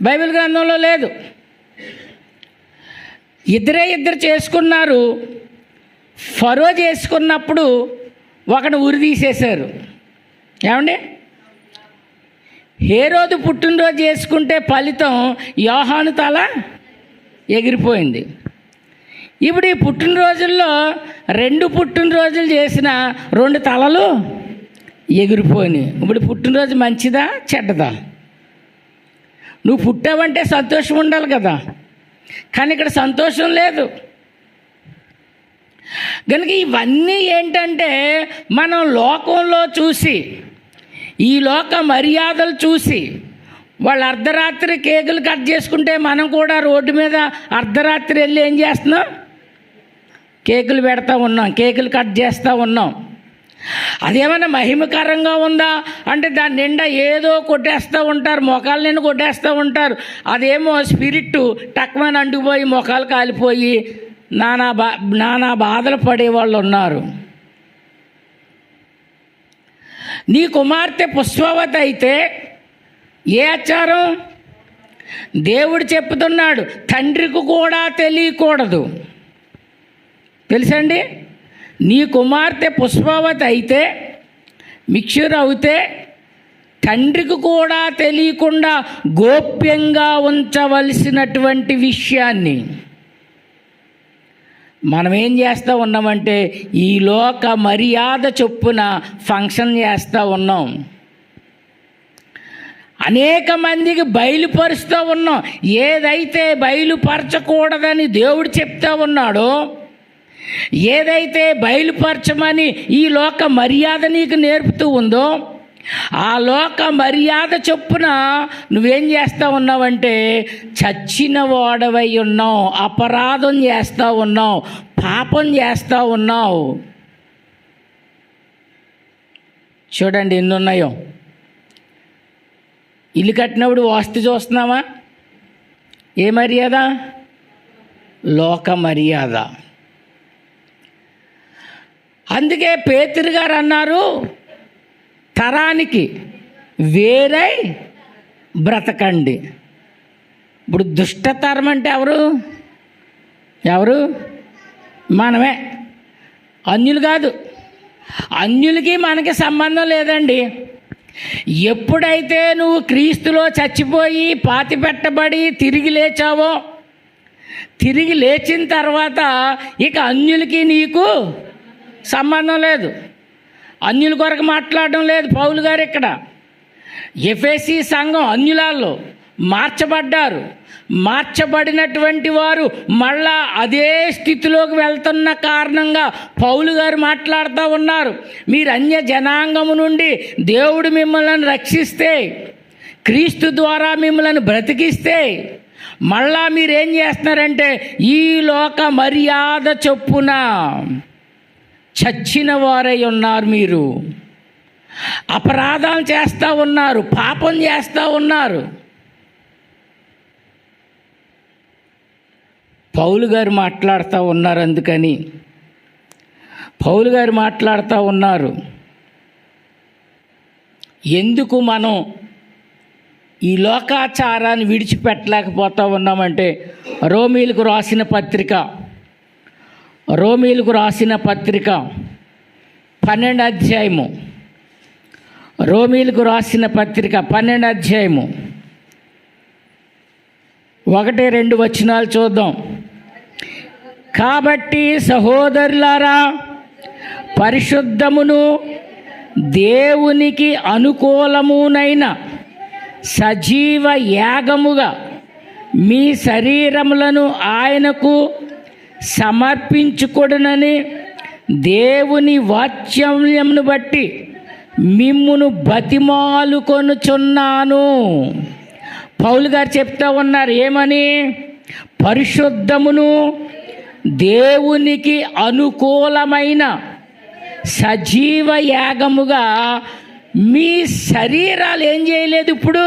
బైబిల్ గ్రంథంలో లేదు. ఇద్దరు చేసుకున్నారు. ఫరో చేసుకున్నప్పుడు ఒకడు ఉరి తీసేశారు. ఏమండి? హేరోదు పుట్టినరోజు చేసుకుంటే ఫలితం యోహాను తల ఎగిరిపోయింది. ఇప్పుడు ఈ పుట్టినరోజుల్లో 2 పుట్టినరోజులు చేసిన 2 తలలు ఎగిరిపోయినాయి. ఇప్పుడు పుట్టినరోజు మంచిదా చెడ్డదా? నువ్వు పుట్టావంటే సంతోషం ఉండాలి కదా, కానీ ఇక్కడ సంతోషం లేదు. కనుక ఇవన్నీ ఏంటంటే మనం లోకంలో చూసి, ఈ లోక మర్యాదలు చూసి, వాళ్ళు అర్ధరాత్రి కేకులు కట్ చేసుకుంటే మనం కూడా రోడ్డు మీద అర్ధరాత్రి వెళ్ళి ఏం చేస్తున్నాం? కేకులు పెడతా ఉన్నాం, కేకులు కట్ చేస్తూ ఉన్నాం. అదేమన్నా మహిమకరంగా ఉందా అంటే దాని నిండా ఏదో కొట్టేస్తూ ఉంటారు, మొఖాలు నిండా కొట్టేస్తూ ఉంటారు. అదేమో స్పిరిట్ టక్మని అంటుకుపోయి మొఖాలు కాలిపోయి నానా బాధలు పడేవాళ్ళు ఉన్నారు. నీ కుమార్తె పుష్పవతి అయితే ఏ ఆచారం? దేవుడు చెప్తున్నాడు తండ్రికి కూడా తెలియకూడదు. తెలుసండి? నీ కుమార్తె పుష్పవతి అయితే, మిక్చర్ అవుతే తండ్రికి కూడా తెలియకుండా గోప్యంగా ఉంచవలసినటువంటి విషయాన్ని మనం ఏం చేస్తూ ఉన్నామంటే ఈ లోక మర్యాద చొప్పున ఫంక్షన్ చేస్తూ ఉన్నాం. అనేక మందికి బయలుపరుస్తూ ఉన్నాం. ఏదైతే బయలుపరచకూడదని దేవుడు చెప్తా ఉన్నాడో, ఏదైతే బయలుపరచమని ఈ లోక మర్యాద నీకు నేర్పుతూ ఉందో, ఆ లోక మర్యాద చొప్పున నువ్వేం చేస్తూ ఉన్నావంటే చచ్చిన వాడవై ఉన్నావు, అపరాధం చేస్తూ ఉన్నావు, పాపం చేస్తూ ఉన్నావు. చూడండి ఎన్ని ఉన్నాయో. ఇల్లు కట్టినప్పుడు వాస్తు చూస్తున్నావా? ఏ మర్యాద? లోక మర్యాద. అందుకే పేతురు గారు అన్నారు, తరానికి వేరై బ్రతకండి. ఇప్పుడు దుష్టతరం అంటే ఎవరు? మనమే. అన్యులు కాదు. అన్యులకి మనకి సంబంధం లేదండి. ఎప్పుడైతే నువ్వు క్రీస్తులో చచ్చిపోయి పాతిపెట్టబడి తిరిగి లేచావో, తిరిగి లేచిన తర్వాత ఇక అన్యులకి నీకు సంబంధం లేదు. అన్యుల కొరకు మాట్లాడడం లేదు పౌలు గారు. ఇక్కడ ఎఫెసీ సంఘం అన్యులాల్లో మార్చబడ్డారు. మార్చబడినటువంటి వారు మళ్ళా అదే స్థితిలోకి వెళ్తున్న కారణంగా పౌలు గారు మాట్లాడుతూ ఉన్నారు, మీరు అన్య జనాంగము నుండి దేవుడు మిమ్మల్ని రక్షిస్తే, క్రీస్తు ద్వారా మిమ్మల్ని బ్రతికిస్తే, మళ్ళా మీరేం చేస్తున్నారంటే ఈ లోక మర్యాద చొప్పున చచ్చిన వారై ఉన్నారు. మీరు అపరాధాలు చేస్తూ ఉన్నారు, పాపం చేస్తూ ఉన్నారు. పౌలు గారు మాట్లాడుతూ ఉన్నారు. అందుకని పౌలు గారు మాట్లాడుతూ ఉన్నారు, ఎందుకు మనం ఈ లోకాచారాన్ని విడిచిపెట్టలేకపోతూ ఉన్నామంటే రోమీలకు రాసిన పత్రిక 12 అధ్యాయము, రోమీలకు రాసిన పత్రిక 12 అధ్యాయము 1-2 వచనాలు చూద్దాం. కాబట్టి సహోదరులారా, పరిశుద్ధమును దేవునికి అనుకూలమునైన సజీవ యాగముగా మీ శరీరములను ఆయనకు సమర్పించుకొనునని దేవుని వాత్సల్యమును బట్టి మిమ్మును బతిమాలుకొనుచున్నాను. పౌలు గారు చెప్తా ఉన్నారు ఏమని? పరిశుద్ధమును దేవునికి అనుకూలమైన సజీవ యాగముగా మీ శరీరాలు ఏం చేయలేదు, ఇప్పుడు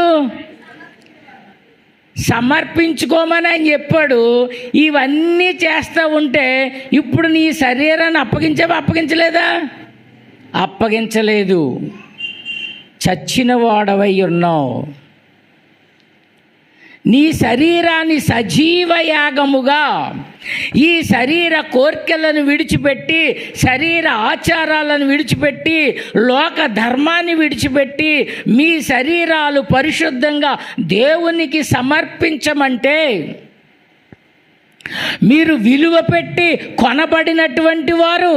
సమర్పించుకోమని ఆయన చెప్పాడు. ఇవన్నీ చేస్తూ ఉంటే ఇప్పుడు నీ శరీరాన్ని అప్పగించలేదా? అప్పగించలేదు. చచ్చిన వాడవై ఉన్నావు. నీ శరీరాన్ని సజీవ యాగముగా, ఈ శరీర కోర్కెలను విడిచిపెట్టి, శరీర ఆచారాలను విడిచిపెట్టి, లోక ధర్మాన్ని విడిచిపెట్టి మీ శరీరాలు పరిశుద్ధంగా దేవునికి సమర్పించమంటే, మీరు విలువ పెట్టి కొనబడినటువంటి వారు,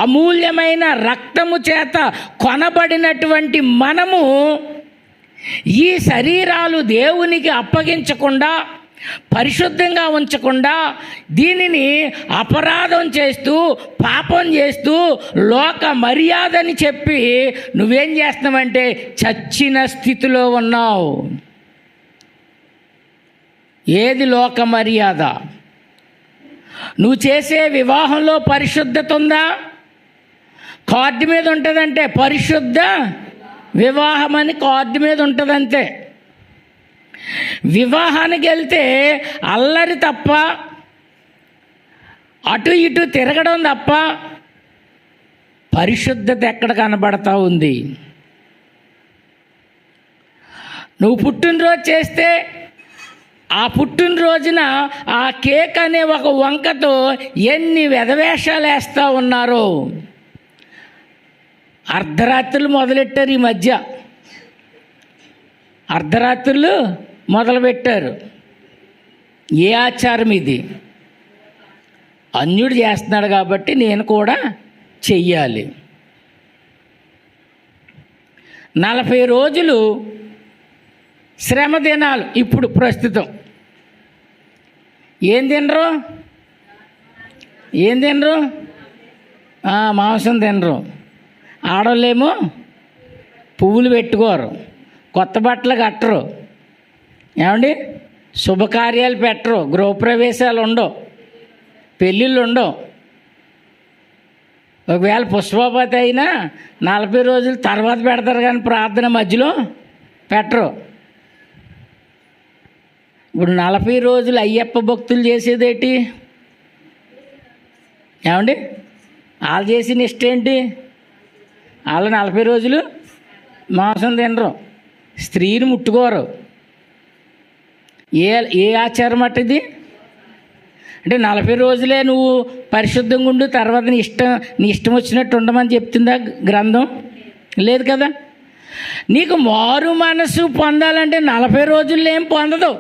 అమూల్యమైన రక్తము చేత కొనబడినటువంటి మనము ఈ శరీరాలు దేవునికి అప్పగించకుండా, పరిశుద్ధంగా ఉంచకుండా, దీనిని అపరాధం చేస్తూ, పాపం చేస్తూ, లోక మర్యాదని చెప్పి నువ్వేం చేస్తున్నావంటే చచ్చిన స్థితిలో ఉన్నావు. ఏది లోక మర్యాద? నువ్వు చేసే వివాహంలో పరిశుద్ధత ఉందా? కార్డు మీద ఉంటుందంటే పరిశుద్ధ వివాహం అని కార్డు మీద ఉంటుందంతే. వివాహానికి వెళ్తే అల్లరి తప్ప, అటు ఇటు తిరగడం తప్ప పరిశుద్ధత ఎక్కడ కనబడతా ఉంది? నువ్వు పుట్టినరోజు చేస్తే ఆ పుట్టినరోజున ఆ కేక్ అనే ఒక వంకతో ఎన్ని వెధవేషాలు వేస్తూ ఉన్నారో. అర్ధరాత్రులు మొదలెట్టారు ఈ మధ్య, అర్ధరాత్రులు మొదలుపెట్టారు. ఏ ఆచారం ఇది? అన్యుడు చేస్తున్నాడు కాబట్టి నేను కూడా చెయ్యాలి. 40 రోజులు శ్రమ దినాలు. ఇప్పుడు ప్రస్తుతం ఏం తినరు? మాంసం తినరు. ఆడవాళ్ళేమో పువ్వులు పెట్టుకోరు, కొత్త బట్టలు కట్టరు, ఏమండి, శుభకార్యాలు పెట్టరు, గృహప్రవేశాలు ఉండవు, పెళ్ళిళ్ళు ఉండవు. ఒకవేళ పుష్పవతి అయినా 40 రోజుల తర్వాత పెడతారు, కానీ ప్రార్థన మధ్యలో పెట్టరు. ఇప్పుడు 40 రోజులు అయ్యప్ప భక్తులు చేసేదేంటి? ఏమండి, వాళ్ళు చేసిన ఇష్టం ఏంటి? వాళ్ళు 40 రోజులు మాంసం తినరు, స్త్రీని ముట్టుకోరు. ఏ ఆచారం అట్టది? అంటే 40 రోజులే నువ్వు పరిశుద్ధంగా ఉండు, తర్వాత నీ ఇష్టం వచ్చినట్టు ఉండమని చెప్తుందా గ్రంథం? లేదు కదా. నీకు మారు మనసు పొందాలంటే 40 రోజుల్లో ఏం పొందదు.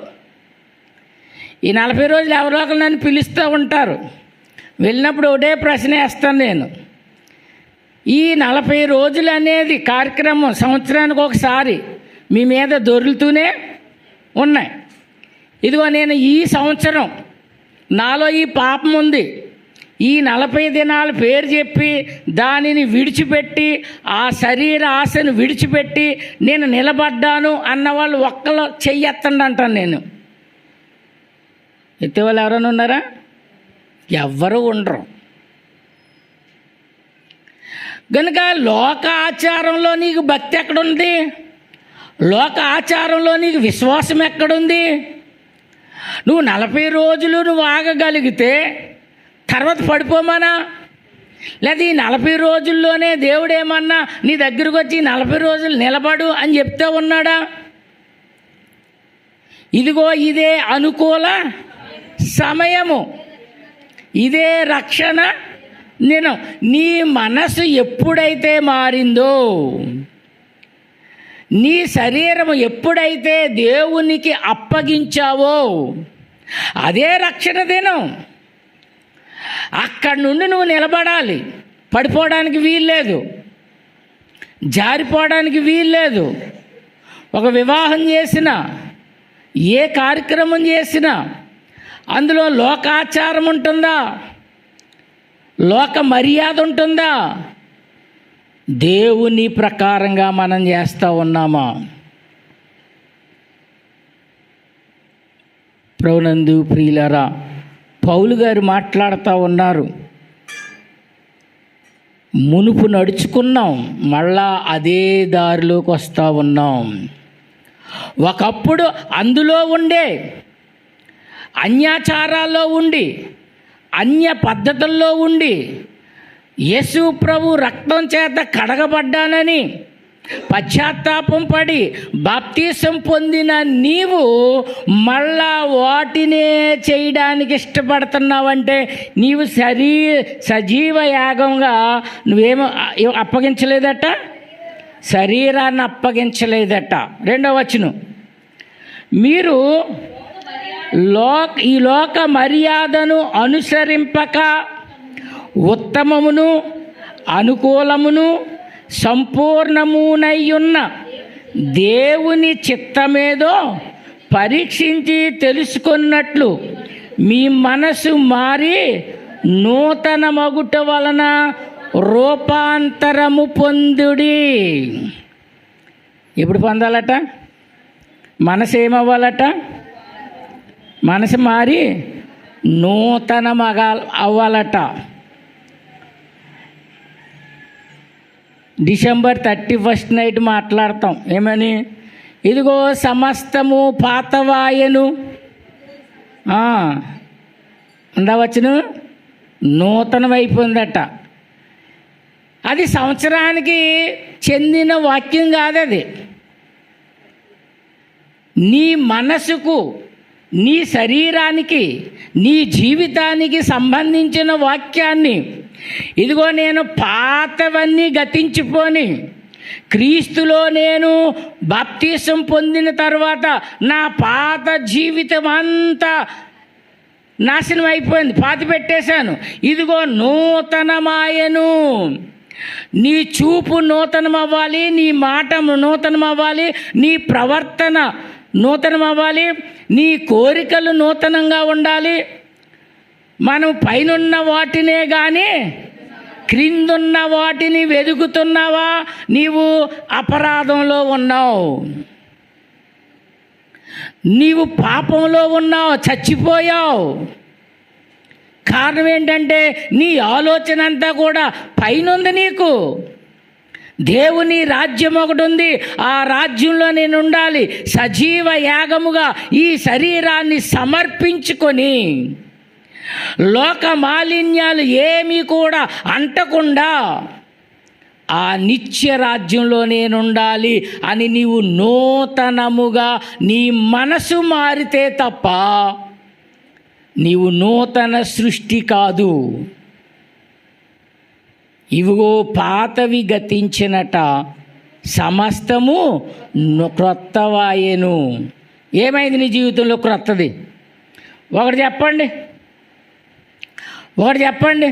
ఈ 40 రోజులు ఎవరో ఒకరు నన్ను పిలుస్తూ ఉంటారు. వెళ్ళినప్పుడు ఒకటే ప్రశ్న వేస్తాను నేను. ఈ 40 రోజులు అనేది కార్యక్రమం సంవత్సరానికి ఒకసారి మీ మీద దొరుకుతూనే ఉన్నాయి. ఇదిగో నేను ఈ సంవత్సరం నాలో ఈ పాపం ఉంది, ఈ 40 దినాలు పేరు చెప్పి దానిని విడిచిపెట్టి, ఆ శరీర ఆశను విడిచిపెట్టి నేను నిలబడ్డాను అన్నవాళ్ళు ఒక్కలో చెయ్యెత్తండి అంటాను నేను. ఎత్తేవాళ్ళు ఎవరైనా ఉన్నారా? ఎవ్వరూ ఉండరు. కనుక లోక ఆచారంలో నీకు భక్తి ఎక్కడుంది? లోక ఆచారంలో నీకు విశ్వాసం ఎక్కడుంది? నువ్వు 40 రోజులు నువ్వు ఆగగలిగితే తర్వాత పడిపోమానా? లేదా ఈ 40 రోజుల్లోనే దేవుడేమన్నా నీ దగ్గరకు వచ్చి 40 రోజులు నిలబడు అని చెప్తే ఉన్నాడా? ఇదిగో ఇదే అనుకూల సమయము, ఇదే రక్షణ దినం. నీ మనసు ఎప్పుడైతే మారిందో, నీ శరీరము ఎప్పుడైతే దేవునికి అప్పగించావో అదే రక్షణ దినం. అక్కడి నుండి నువ్వు నిలబడాలి. పడిపోవడానికి వీల్లేదు, జారిపోవడానికి వీల్లేదు. ఒక వివాహం చేసినా, ఏ కార్యక్రమం చేసినా అందులో లోకాచారం ఉంటుందా? లోక మర్యాద ఉంటుందా? దేవుని ప్రకారంగా మనం చేస్తూ ఉన్నామా? ప్రభునందు ప్రియులారా, పౌలు గారు మాట్లాడుతూ ఉన్నారు. మునుపు నడుచుకున్నాం, మళ్ళా అదే దారిలోకి వస్తూ ఉన్నాం. ఒకప్పుడు అందులో ఉండే అన్యాచారాల్లో ఉండి, అన్య పద్ధతుల్లో ఉండి, యేసు ప్రభు రక్తం చేత కడగబడ్డానని పశ్చాత్తాపం పడి బాప్తీసం పొందిన నీవు మళ్ళా వాటినే చేయడానికి ఇష్టపడుతున్నావంటే నీవు సజీవ యాగంగా నువ్వేమో అప్పగించలేదట, శరీరాన్ని అప్పగించలేదట. 2వ వచనం, మీరు ఈ లోక మర్యాదను అనుసరింపక ఉత్తమమును అనుకూలమును సంపూర్ణమునయ్యున్న దేవుని చిత్తమేదో పరీక్షించి తెలుసుకున్నట్లు మీ మనసు మారి నూతన మగుట వలన రూపాంతరము పొందుడి. ఎప్పుడు పొందాలట? మనసు ఏమవ్వాలట? మనసు మారి నూతన అవ్వాలట. డిసెంబర్ 31 నైట్ మాట్లాడతాం ఏమని, ఇదిగో సమస్తము పాతవాయను ఉండవచ్చును నూతనం అయిపోయిందట. అది సంవత్సరానికి చెందిన వాక్యం కాదు. అది నీ మనసుకు, నీ శరీరానికి, నీ జీవితానికి సంబంధించిన వాక్యాన్ని, ఇదిగో నేను పాతవన్నీ గతించిపోని క్రీస్తులో నేను బాప్తీసం పొందిన తర్వాత నా పాత జీవితం అంతా నాశనం అయిపోయింది, పాతి పెట్టేశాను, ఇదిగో నూతనమాయను. నీ చూపు నూతనం అవ్వాలి, నీ మాట నూతనం అవ్వాలి, నీ ప్రవర్తన నూతనం అవ్వాలి, నీ కోరికలు నూతనంగా ఉండాలి. మనం పైనున్న వాటినే కానీ క్రిందున్న వాటిని వెతుకుతున్నావా? నీవు అపరాధంలో ఉన్నావు, నీవు పాపంలో ఉన్నావు, చచ్చిపోయావు. కారణం ఏంటంటే నీ ఆలోచన అంతా కూడా పైనుంది. నీకు దేవుని రాజ్యం ఒకటి ఉంది, ఆ రాజ్యంలో నేను ఉండాలి. సజీవ యాగముగా ఈ శరీరాన్ని సమర్పించుకొని లోక మాలిన్యాలు ఏమీ కూడా అంటకుండా ఆ నిత్య రాజ్యంలో నేనుండాలి అని నీవు నూతనముగా నీ మనసు మారితే తప్ప నీవు నూతన సృష్టి కాదు. ఇవిగో పాతవి గతించినట, సమస్తము క్రొత్తవాయెను. ఏమైంది నీ జీవితంలో క్రొత్తది? ఒకటి చెప్పండి.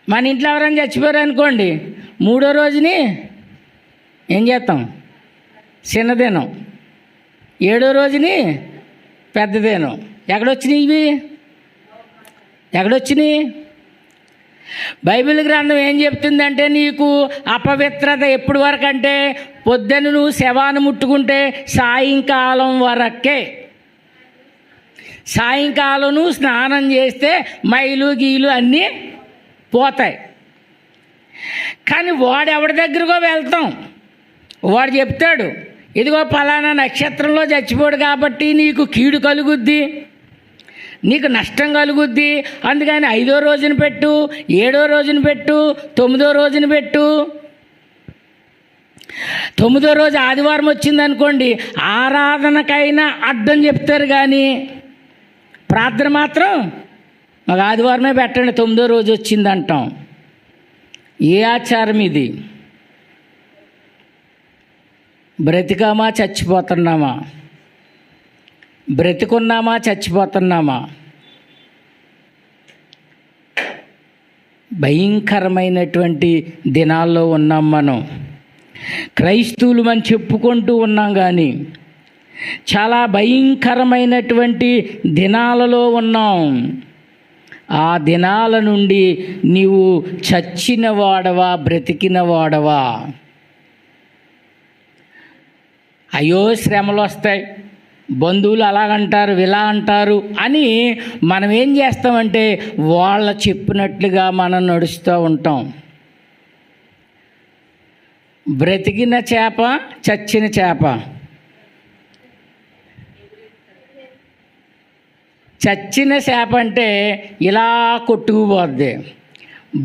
మన ఇంట్లో ఎవరైనా చచ్చిపోయారు అనుకోండి, 3వ రోజుని ఏం చేస్తాం? చిన్నదేనం. 7వ రోజుని పెద్దదేనం. ఎక్కడొచ్చినాయి ఇవి? బైబిల్ గ్రంథం ఏం చెప్తుందంటే, నీకు అపవిత్రత ఎప్పటి వరకు అంటే పొద్దున్న నువ్వు శవాన్ని ముట్టుకుంటే సాయంకాలం వరకే. సాయంకాలం నువ్వు స్నానం చేస్తే మైలు గీలు అన్నీ పోతాయి. కానీ వాడు ఎవరి దగ్గరకో వెళ్తాం, వాడు చెప్తాడు, ఇదిగో పలానా నక్షత్రంలో చచ్చిపోడు కాబట్టి నీకు కీడు కలుగుద్ది, నీకు నష్టం కలుగుద్ది, అందుకని 5వ రోజున పెట్టు, 7వ రోజున పెట్టు, 9వ రోజున పెట్టు. 9వ రోజు ఆదివారం వచ్చిందనుకోండి, ఆరాధనకైనా అడ్డం చెప్తారు కానీ ప్రార్థన మాత్రం మాకు ఆదివారమే పెట్టండి, 9వ రోజు వచ్చిందంటాం. ఏ ఆచారం ఇది? బ్రతికామా చచ్చిపోతున్నామా? బ్రతికున్నామా చచ్చిపోతున్నామా? భయంకరమైనటువంటి దినాల్లో ఉన్నాం మనం. క్రైస్తవులు మనం చెప్పుకుంటూ ఉన్నాం కానీ చాలా భయంకరమైనటువంటి దినాలలో ఉన్నాం. ఆ దినాల నుండి నీవు చచ్చిన వాడవా బ్రతికిన వాడవా? అయ్యో శ్రమలు వస్తాయి, బంధువులు అలాగంటారు ఇలా అంటారు అని మనం ఏం చేస్తామంటే వాళ్ళ చెప్పినట్లుగా మనం నడుస్తూ ఉంటాం. బ్రతికిన చేప, చచ్చిన చేప. చచ్చిన చేప అంటే ఇలా కొట్టుకుపోద్ది.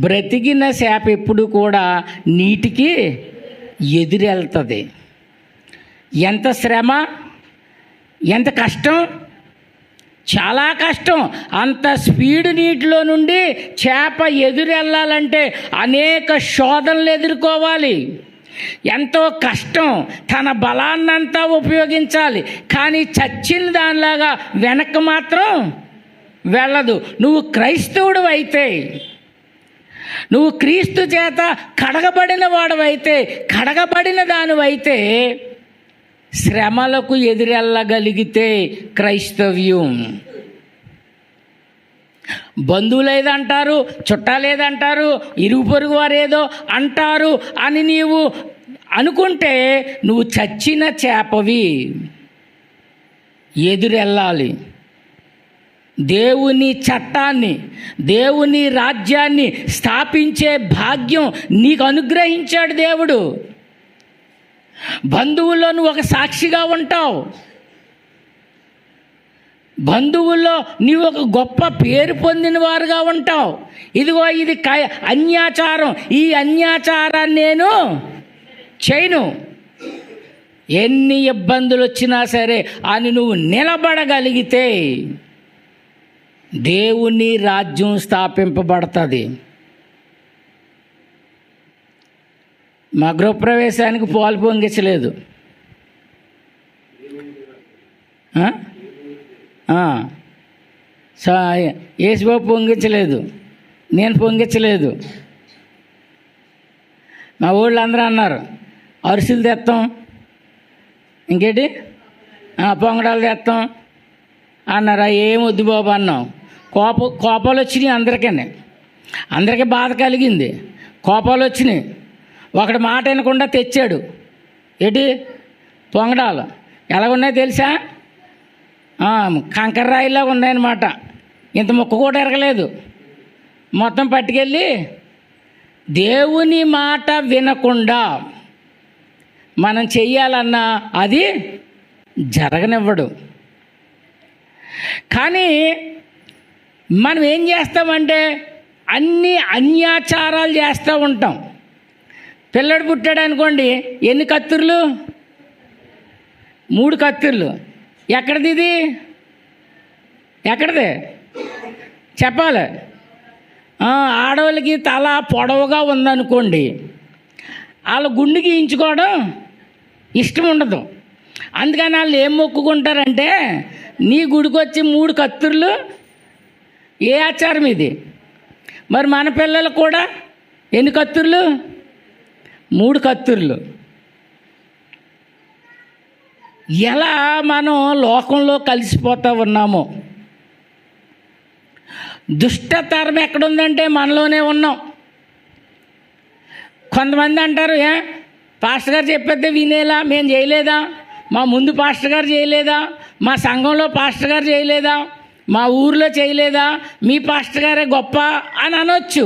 బ్రతికిన చేప ఎప్పుడు కూడా నీటికి ఎదురెళ్తుంది. ఎంత శ్రమ, ఎంత కష్టం, చాలా కష్టం. అంత స్పీడ్ నీటిలో నుండి చేప ఎదురెళ్ళాలంటే అనేక శోధనలు ఎదుర్కోవాలి. ఎంతో కష్టం, తన బలాన్నంతా ఉపయోగించాలి. కానీ చచ్చిన దానిలాగా వెనక్కి మాత్రం వెళ్ళదు. నువ్వు క్రైస్తవుడు అయితే, నువ్వు క్రీస్తు చేత కడగబడిన వాడవైతే, కడగబడిన దానివైతే శ్రమలకు ఎదురెళ్ళగలిగితే క్రైస్తవ్యం. బంధువులేదంటారు, చుట్టాలేదంటారు, ఇరుగు పొరుగు వారేదో అంటారు అని నీవు అనుకుంటే నువ్వు చచ్చిన చేపవి. ఎదురెళ్ళాలి. దేవుని చట్టాన్ని, దేవుని రాజ్యాన్ని స్థాపించే భాగ్యం నీకు అనుగ్రహించాడు దేవుడు. బంధువుల్లో నువ్వు ఒక సాక్షిగా ఉంటావు. బంధువుల్లో నీవు ఒక గొప్ప పేరు పొందిన వారుగా ఉంటావు. ఇదిగో ఇది అన్యాచారం, ఈ అన్యాచారాన్ని నేను చేయను. ఎన్ని ఇబ్బందులు వచ్చినా సరే అని నువ్వు నిలబడగలిగితే దేవుని రాజ్యం స్థాపింపబడుతుంది. మా గృహప్రవేశానికి పాలు పొంగించలేదు. యేసుబాబు పొంగించలేదు, నేను పొంగించలేదు. మా ఊళ్ళో అందరూ అన్నారు అరిసెలు తెస్తాం, ఇంకేంటి పొంగడాలు తెస్తాం అన్నారు. ఏం వద్దు బాబు అన్నాం. కోపాలు వచ్చినాయి అందరికీ బాధ కలిగింది, కోపాలు వచ్చినాయి. ఒకటి మాట వినకుండా తెచ్చాడు. ఏంటి పొంగడాలు ఎలాగున్నాయో తెలుసా? కంకర్రాయిలా ఉన్నాయన్నమాట. ఇంత ముక్క కూడా ఎరగలేదు. మొత్తం పట్టుకెళ్ళి దేవుని మాట వినకుండా మనం చెయ్యాలన్నా అది జరగనివ్వడు. కానీ మనం ఏం చేస్తామంటే అన్ని అన్యాచారాలు చేస్తూ ఉంటాం. పిల్లడు పుట్టాడు అనుకోండి, ఎన్ని కత్తుర్లు? 3 కత్తుర్లు. ఎక్కడిది ఇది? ఎక్కడిది చెప్పాలి. ఆడవాళ్ళకి తల పొడవుగా ఉందనుకోండి, వాళ్ళ గుండు గీయించుకోవడం ఇష్టం ఉండదు. అందుకని వాళ్ళు ఏం మొక్కుకుంటారంటే, నీ గుడికి వచ్చి 3 కత్తుర్లు ఏ ఆచారం ఇది? మరి మన పిల్లలు కూడా ఎన్ని కత్తుర్లు? 3 కత్తుర్లు. ఎలా మనం లోకంలో కలిసిపోతూ ఉన్నామో. దుష్టతరం ఎక్కడుందంటే మనలోనే ఉన్నాం. కొంతమంది అంటారు, పాస్టర్ గారు చెప్పేది వినేలా మేము చేయలేదా? మా ముందు పాస్టర్ గారు చేయలేదా? మా సంఘంలో పాస్టర్ గారు చేయలేదా? మా ఊర్లో చేయలేదా? మీ పాస్టర్ గారే గొప్ప అని అనొచ్చు.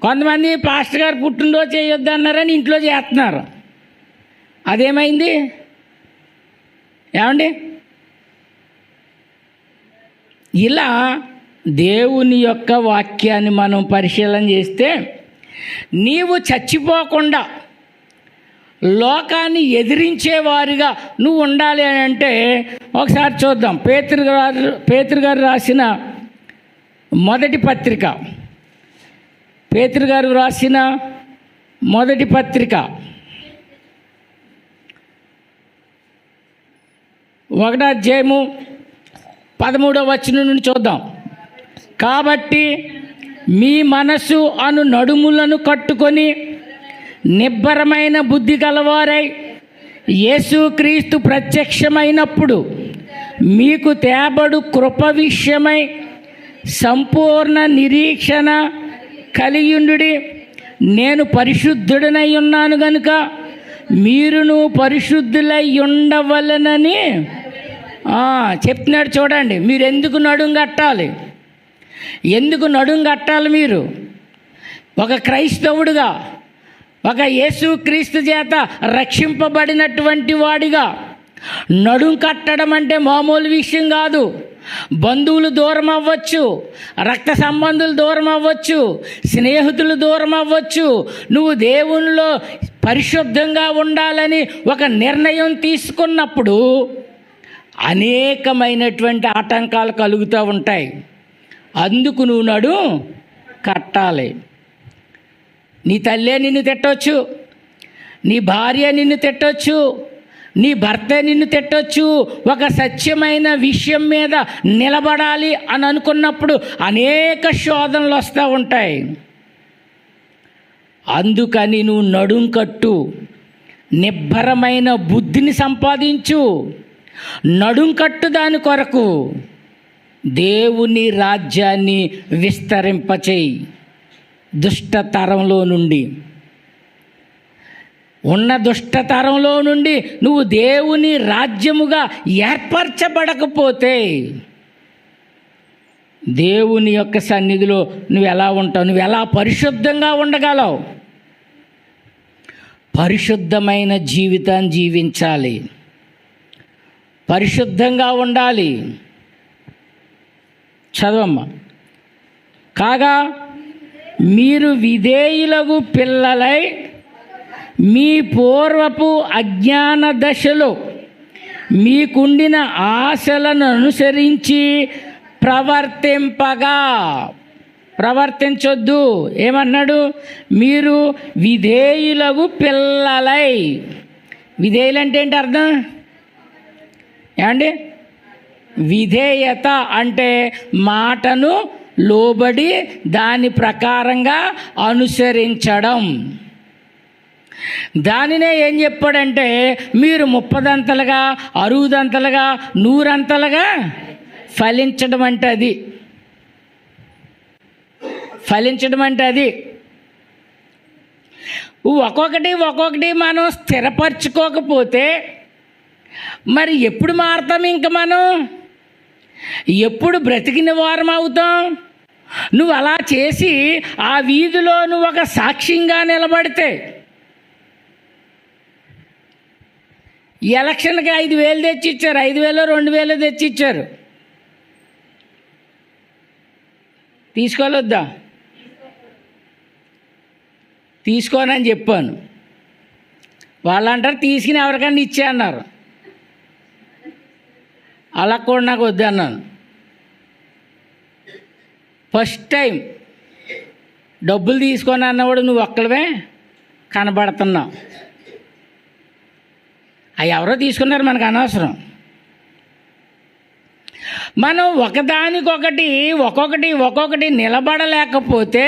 కొంతమంది పాస్టర్ గారు పుట్టినరోజు చేయొద్దు అన్నారని ఇంట్లో చేస్తున్నారు. అదేమైంది ఏమండి? ఇలా దేవుని యొక్క వాక్యాన్ని మనం పరిశీలన చేస్తే, నీవు చచ్చిపోకుండా లోకాన్ని ఎదిరించేవారిగా నువ్వు ఉండాలి అని అంటే ఒకసారి చూద్దాం. పేతురు గారు రాసిన మొదటి పత్రిక, పేతురు గారు రాసిన మొదటి పత్రిక 1వ అధ్యాయము 13వ వచనం నుండి చూద్దాం. కాబట్టి మీ మనసు అను నడుములను కట్టుకొని నిబ్బరమైన బుద్ధి గలవారై యేసుక్రీస్తు ప్రత్యక్షమైనప్పుడు మీకు తేబడు కృప విషయమై సంపూర్ణ నిరీక్షణ కలియుండుడి. నేను పరిశుద్ధుడనై ఉన్నాను గనుక మీరును పరిశుద్ధులై ఉండవలనని చెప్తున్నాడు. చూడండి, మీరు ఎందుకు నడుం కట్టాలి? ఎందుకు నడుం కట్టాలి? మీరు ఒక క్రైస్తవుడిగా, ఒక యేసుక్రీస్తు చేత రక్షింపబడినటువంటి వాడిగా నడుం కట్టడం అంటే మామూలు విషయం కాదు. బంధువులు దూరం అవ్వచ్చు, రక్త సంబంధులు దూరం అవ్వచ్చు, స్నేహితులు దూరం అవ్వచ్చు. నువ్వు దేవునిలో పరిశుద్ధంగా ఉండాలని ఒక నిర్ణయం తీసుకున్నప్పుడు అనేకమైనటువంటి ఆటంకాలు కలుగుతూ ఉంటాయి. అందుకు నువ్వు నడుం కట్టాలి. నీ తల్లే నిన్ను తిట్టవచ్చు, నీ భార్య నిన్ను తిట్టవచ్చు, నీ భర్త నిన్ను తిట్టవచ్చు. ఒక సత్యమైన విషయం మీద నిలబడాలి అని అనుకున్నప్పుడు అనేక శోధనలు వస్తూ ఉంటాయి. అందుకని నువ్వు నడుం కట్టు, నిబ్బరమైన బుద్ధిని సంపాదించు, నడుం కట్టు. దాని కొరకు దేవుని రాజ్యాన్ని విస్తరింపచేయి. దుష్టతరంలో నుండి, ఉన్న దుష్టతరంలో నుండి నువ్వు దేవుని రాజ్యముగా ఏర్పరచబడకపోతే దేవుని యొక్క సన్నిధిలో నువ్వు ఎలా ఉంటావు? నువ్వు ఎలా పరిశుద్ధంగా ఉండగలవు? పరిశుద్ధమైన జీవితాన్ని జీవించాలి, పరిశుద్ధంగా ఉండాలి. చదవమ్మా. కాగా మీరు విధేయులకు పిల్లలై మీ పూర్వపు అజ్ఞాన దశలో మీకుండిన ఆశలను అనుసరించి ప్రవర్తించొద్దు. ఏమన్నాడు? మీరు విధేయులకు పిల్లలై. విధేయులు అంటే ఏంటి అర్థం? ఏమండి? విధేయత అంటే మాటను లోబడి దాని ప్రకారంగా అనుసరించడం. దానినే ఏం చెప్పాడంటే, మీరు 30దంతలుగా, 60దంతలుగా, 100అంతలుగా ఫలించడం అంటే అది. ఫలించడం అంటే అది. ఒక్కొక్కటి మనం స్థిరపరచుకోకపోతే మరి ఎప్పుడు మారుతాం? ఇంక మనం ఎప్పుడు బ్రతికిన వారం అవుతాం? నువ్వు అలా చేసి ఆ వీధిలో నువ్వు ఒక సాక్ష్యంగా నిలబడితే, ఎలక్షన్కి 5,000 తెచ్చిచ్చారు, 5,000 2,000 తెచ్చిచ్చారు. తీసుకోలేద్దా? తీసుకోనని చెప్పాను. వాళ్ళు అంటారు తీసుకుని ఎవరికన్నా ఇచ్చే అన్నారు. అలా కూడా నాకు వద్దన్నాను. ఫస్ట్ టైం డబ్బులు తీసుకొని అన్నవాడు నువ్వు ఒక్కడవే కనబడుతున్నావు. అవి ఎవరో తీసుకున్నారు, మనకు అనవసరం. మనం ఒక్కొక్కటి నిలబడలేకపోతే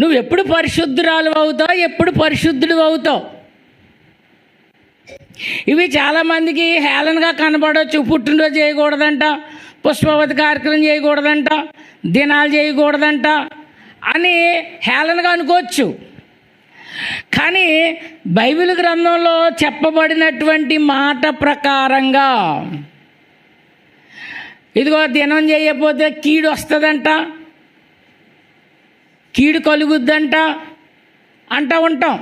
నువ్వు ఎప్పుడు పరిశుద్ధురాలు అవుతావు, ఎప్పుడు పరిశుద్ధుడు అవుతావు? ఇవి చాలామందికి హేళనగా కనబడవచ్చు. పుట్టినరోజు చేయకూడదంట, పుష్పవతి కార్యక్రమం చేయకూడదంట, దినాలు చేయకూడదంట అని హేళనగా అనుకోవచ్చు. కానీ బైబిల్ గ్రంథంలో చెప్పబడినటువంటి మాట ప్రకారంగా ఇదిగో దినం చేయకపోతే కీడు వస్తుందంట, కీడు కలుగుద్దంట అంటూ ఉంటాం.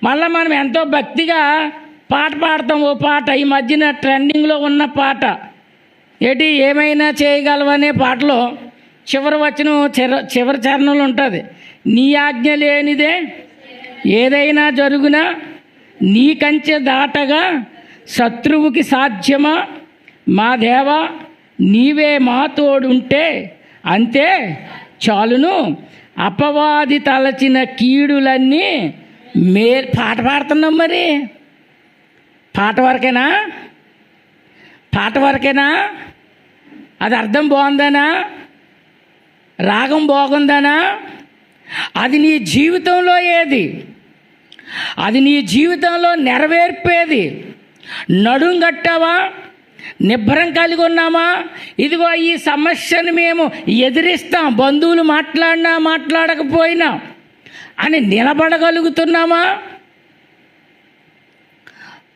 మళ్ళీ మనం ఎంతో భక్తిగా పాట పాడతాం. ఓ పాట ఈ మధ్యన ట్రెండింగ్లో ఉన్న పాట ఏంటి, ఏమైనా చేయగలవనే పాటలో చివరి చరణంలో ఉంటుంది, నీ ఆజ్ఞ లేనిదే ఏదైనా జరుగునా, నీ కంచె దాటగా శత్రువుకి సాధ్యమా, మా దేవా నీవే మా తోడుంటే అంతే చాలును, అపవాది తలచిన కీడులన్నీ పాట పాడుతున్నాం. మరి పాట వరకేనా? అది అర్థం బాగుందనా? రాగం బాగుందనా? అది నీ జీవితంలో ఏది? అది నీ జీవితంలో నెరవేర్పేది? నడుం కట్టావా? నిబ్బరం కలిగి ఉన్నామా? ఇదిగో ఈ సమస్యను మేము ఎదిరిస్తాం, బంధువులు మాట్లాడినా మాట్లాడకపోయినా అని నిలబడగలుగుతున్నామా?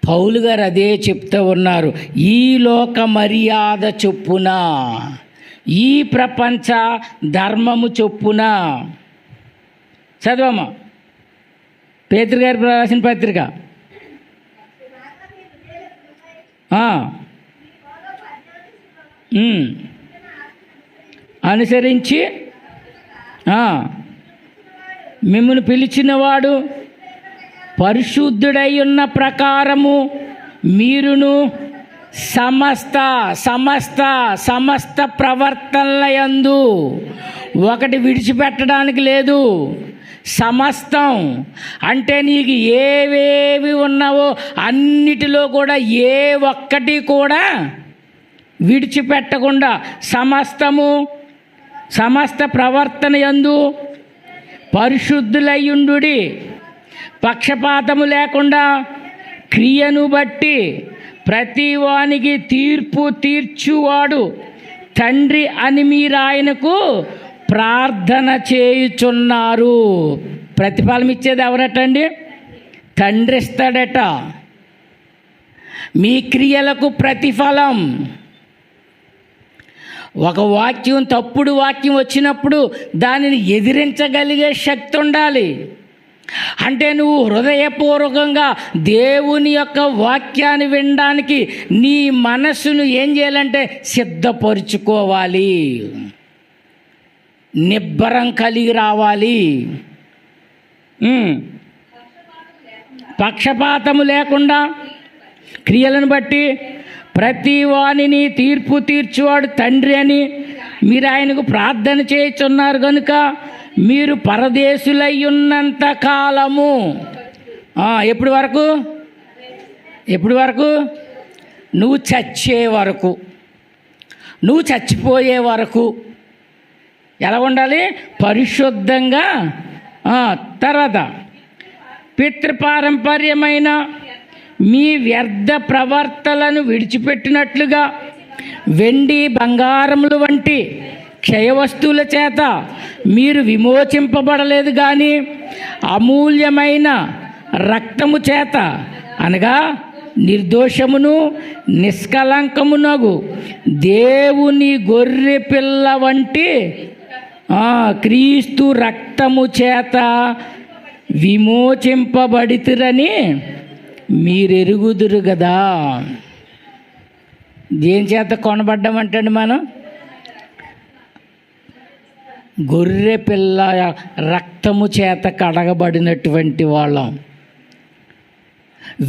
పౌలు గారు అదే చెప్తూ ఉన్నారు. ఈ లోక మర్యాద చొప్పున, ఈ ప్రపంచ ధర్మము చొప్పున చదవమ్మా, పేతురు గారి రాసిన పత్రిక. అనుసరించి మిమ్మల్ని పిలిచినవాడు పరిశుద్ధుడై ఉన్న ప్రకారము మీరును సమస్త సమస్త సమస్త ప్రవర్తనల యందు ఒకటి విడిచిపెట్టడానికి లేదు. సమస్తం అంటే నీకు ఏవేవి ఉన్నావో అన్నిటిలో కూడా ఏ ఒక్కటి కూడా విడిచిపెట్టకుండా సమస్తము సమస్త ప్రవర్తన యందు పరిశుద్ధులయ్యుండుడి, పక్షపాతము లేకుండా క్రియను బట్టి ప్రతి వానికి తీర్పు తీర్చువాడు తండ్రి అని మీరు ఆయనకు ప్రార్థన చేయుచున్నారు. ప్రతిఫలం ఇచ్చేది ఎవరటండి? తండ్రి ఇస్తాడట. మీ క్రియలకు ప్రతిఫలం. ఒక వాక్యం, తప్పుడు వాక్యం వచ్చినప్పుడు దానిని ఎదిరించగలిగే శక్తి ఉండాలి. అంటే నువ్వు హృదయపూర్వకంగా దేవుని యొక్క వాక్యాన్ని వినడానికి నీ మనస్సును ఏం చేయాలంటే సిద్ధపరుచుకోవాలి, నిబ్బరం కలిగి రావాలి. పక్షపాతము లేకుండా క్రియలను బట్టి ప్రతి వానిని తీర్పు తీర్చువాడు తండ్రి అని మీరు ఆయనకు ప్రార్థన చేయుచున్నారు కనుక మీరు పరదేశులై ఉన్నంత కాలము, ఎప్పటి వరకు? ఎప్పటి వరకు? నువ్వు చచ్చే వరకు, నువ్వు చచ్చిపోయే వరకు ఎలా ఉండాలి? పరిశుద్ధంగా. తర్వాత పితృపారంపర్యమైన మీ వ్యర్థ ప్రవర్తనలను విడిచిపెట్టినట్లుగా వెండి బంగారములు వంటి క్షయవస్తువుల చేత మీరు విమోచింపబడలేదు, కానీ అమూల్యమైన రక్తము చేత అనగా నిర్దోషమును నిష్కలంకమునగు దేవుని గొర్రె పిల్ల వంటి క్రీస్తు రక్తము చేత విమోచింపబడితిరని మీరెరుగుదురు కదా. దేని చేత కొనబడ్డామంటండి మనం? గొర్రె పిల్ల రక్తము చేత కడగబడినటువంటి వాళ్ళం,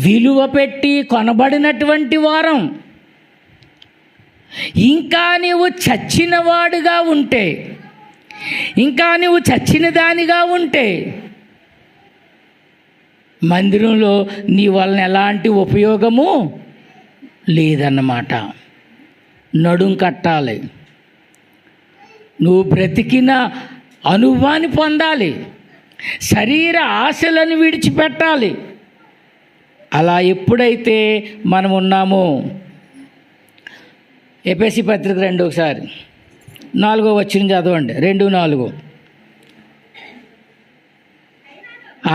విలువ పెట్టి కొనబడినటువంటి వారం. ఇంకా నీవు చచ్చినవాడుగా ఉంటే, ఇంకా నువ్వు చచ్చిన దానిగా ఉంటే మందిరంలో నీ వలన ఎలాంటి ఉపయోగము లేదన్నమాట. నడుం కట్టాలి, నువ్వు బ్రతికిన అనుభవాన్ని పొందాలి, శరీర ఆశలను విడిచిపెట్టాలి. అలా ఎప్పుడైతే మనం ఉన్నామో, ఎఫెసీ పత్రిక 2 ఒకసారి 4వ వచనం చదవండి. 2:4.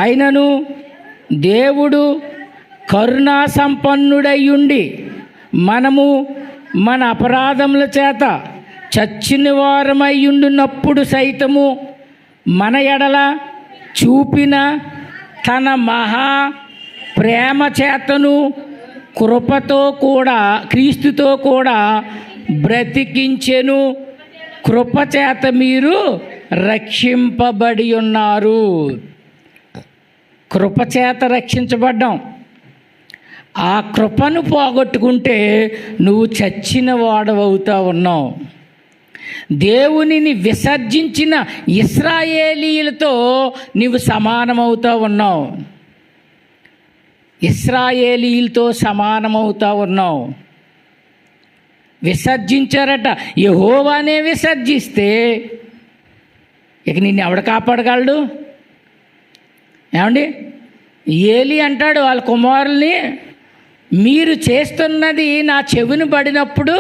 ఆయనను దేవుడు కరుణా సంపన్నుడయ్యుండి మనము మన అపరాధముల చేత చచ్చిన వారమయ్యుండునప్పుడు సైతము మన ఎడల చూపిన తన మహా ప్రేమ చేతను కృపతో కూడా క్రీస్తుతో కూడా బ్రతికించెను. కృపచేత మీరు రక్షింపబడి ఉన్నారు. కృపచేత రక్షించబడ్డాం. ఆ కృపను పోగొట్టుకుంటే నువ్వు చచ్చిన వాడవవుతా ఉన్నావు. దేవునిని విసర్జించిన ఇశ్రాయేలీయులతో నీవు సమానమవుతా ఉన్నావు. ఇశ్రాయేలీయులతో సమానమవుతా ఉన్నావు. విసర్జించారట. యెహోవానే విసర్జిస్తే ఇక నిన్ను ఎవడ కాపాడగలడు? ఏమండి? ఏలి అంటాడు వాళ్ళ కుమారుల్ని, మీరు చేస్తున్నది నా చెవిని పడినప్పుడు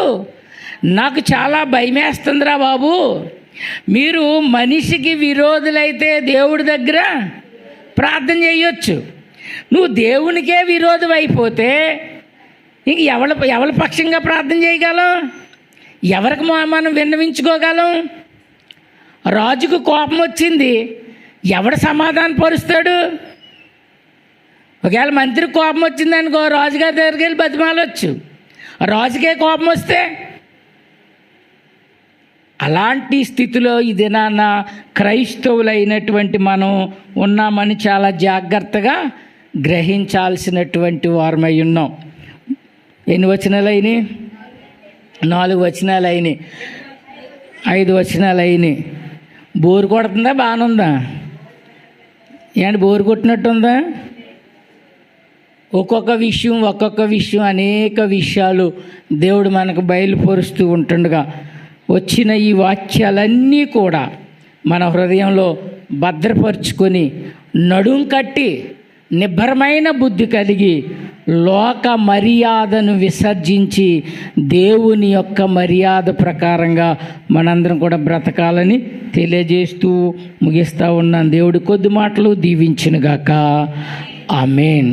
నాకు చాలా భయమేస్తుందిరా బాబు. మీరు మనిషికి విరోధులైతే దేవుడి దగ్గర ప్రార్థన చేయొచ్చు, నువ్వు దేవునికే విరోధం అయిపోతే ఇంక ఎవరి పక్షంగా ప్రార్థన చేయగలం? ఎవరికి మనం విన్నవించుకోగలం? రాజుకు కోపం వచ్చింది, ఎవడు సమాధాన పరుస్తాడు? ఒకవేళ మంత్రికి కోపం వచ్చిందనుకో, రాజుగారి దగ్గరికి వెళ్ళి బతిమాలొచ్చు. రాజుకే కోపం వస్తే అలాంటి స్థితిలో ఈ దినాన క్రైస్తవులైనటువంటి మనం ఉన్నామని చాలా జాగ్రత్తగా గ్రహించాల్సినటువంటి వారమై ఉన్నాం. ఎన్ని వచనాలు అయినాయి? 4 వచనాలు అయినాయి, 5 వచనాలు అయినాయి. బోరు కొడుతుందా? బాగానే ఉందా? ఏంటి బోరు కొట్టినట్టుందా? ఒక్కొక్క విషయం అనేక విషయాలు దేవుడు మనకు బయలుపరుస్తూ ఉంటుండగా వచ్చిన ఈ వాక్యాలన్నీ కూడా మన హృదయంలో భద్రపరుచుకొని నడుం కట్టి నిబ్బరమైన బుద్ధి కలిగి లోక మర్యాదను విసర్జించి దేవుని యొక్క మర్యాద ప్రకారంగా మనందరం కూడా బ్రతకాలని తెలియజేస్తూ ముగిస్తూ ఉన్నాను. దేవుడి కొద్ది మాటలు దీవించునుగాక. ఆమేన్.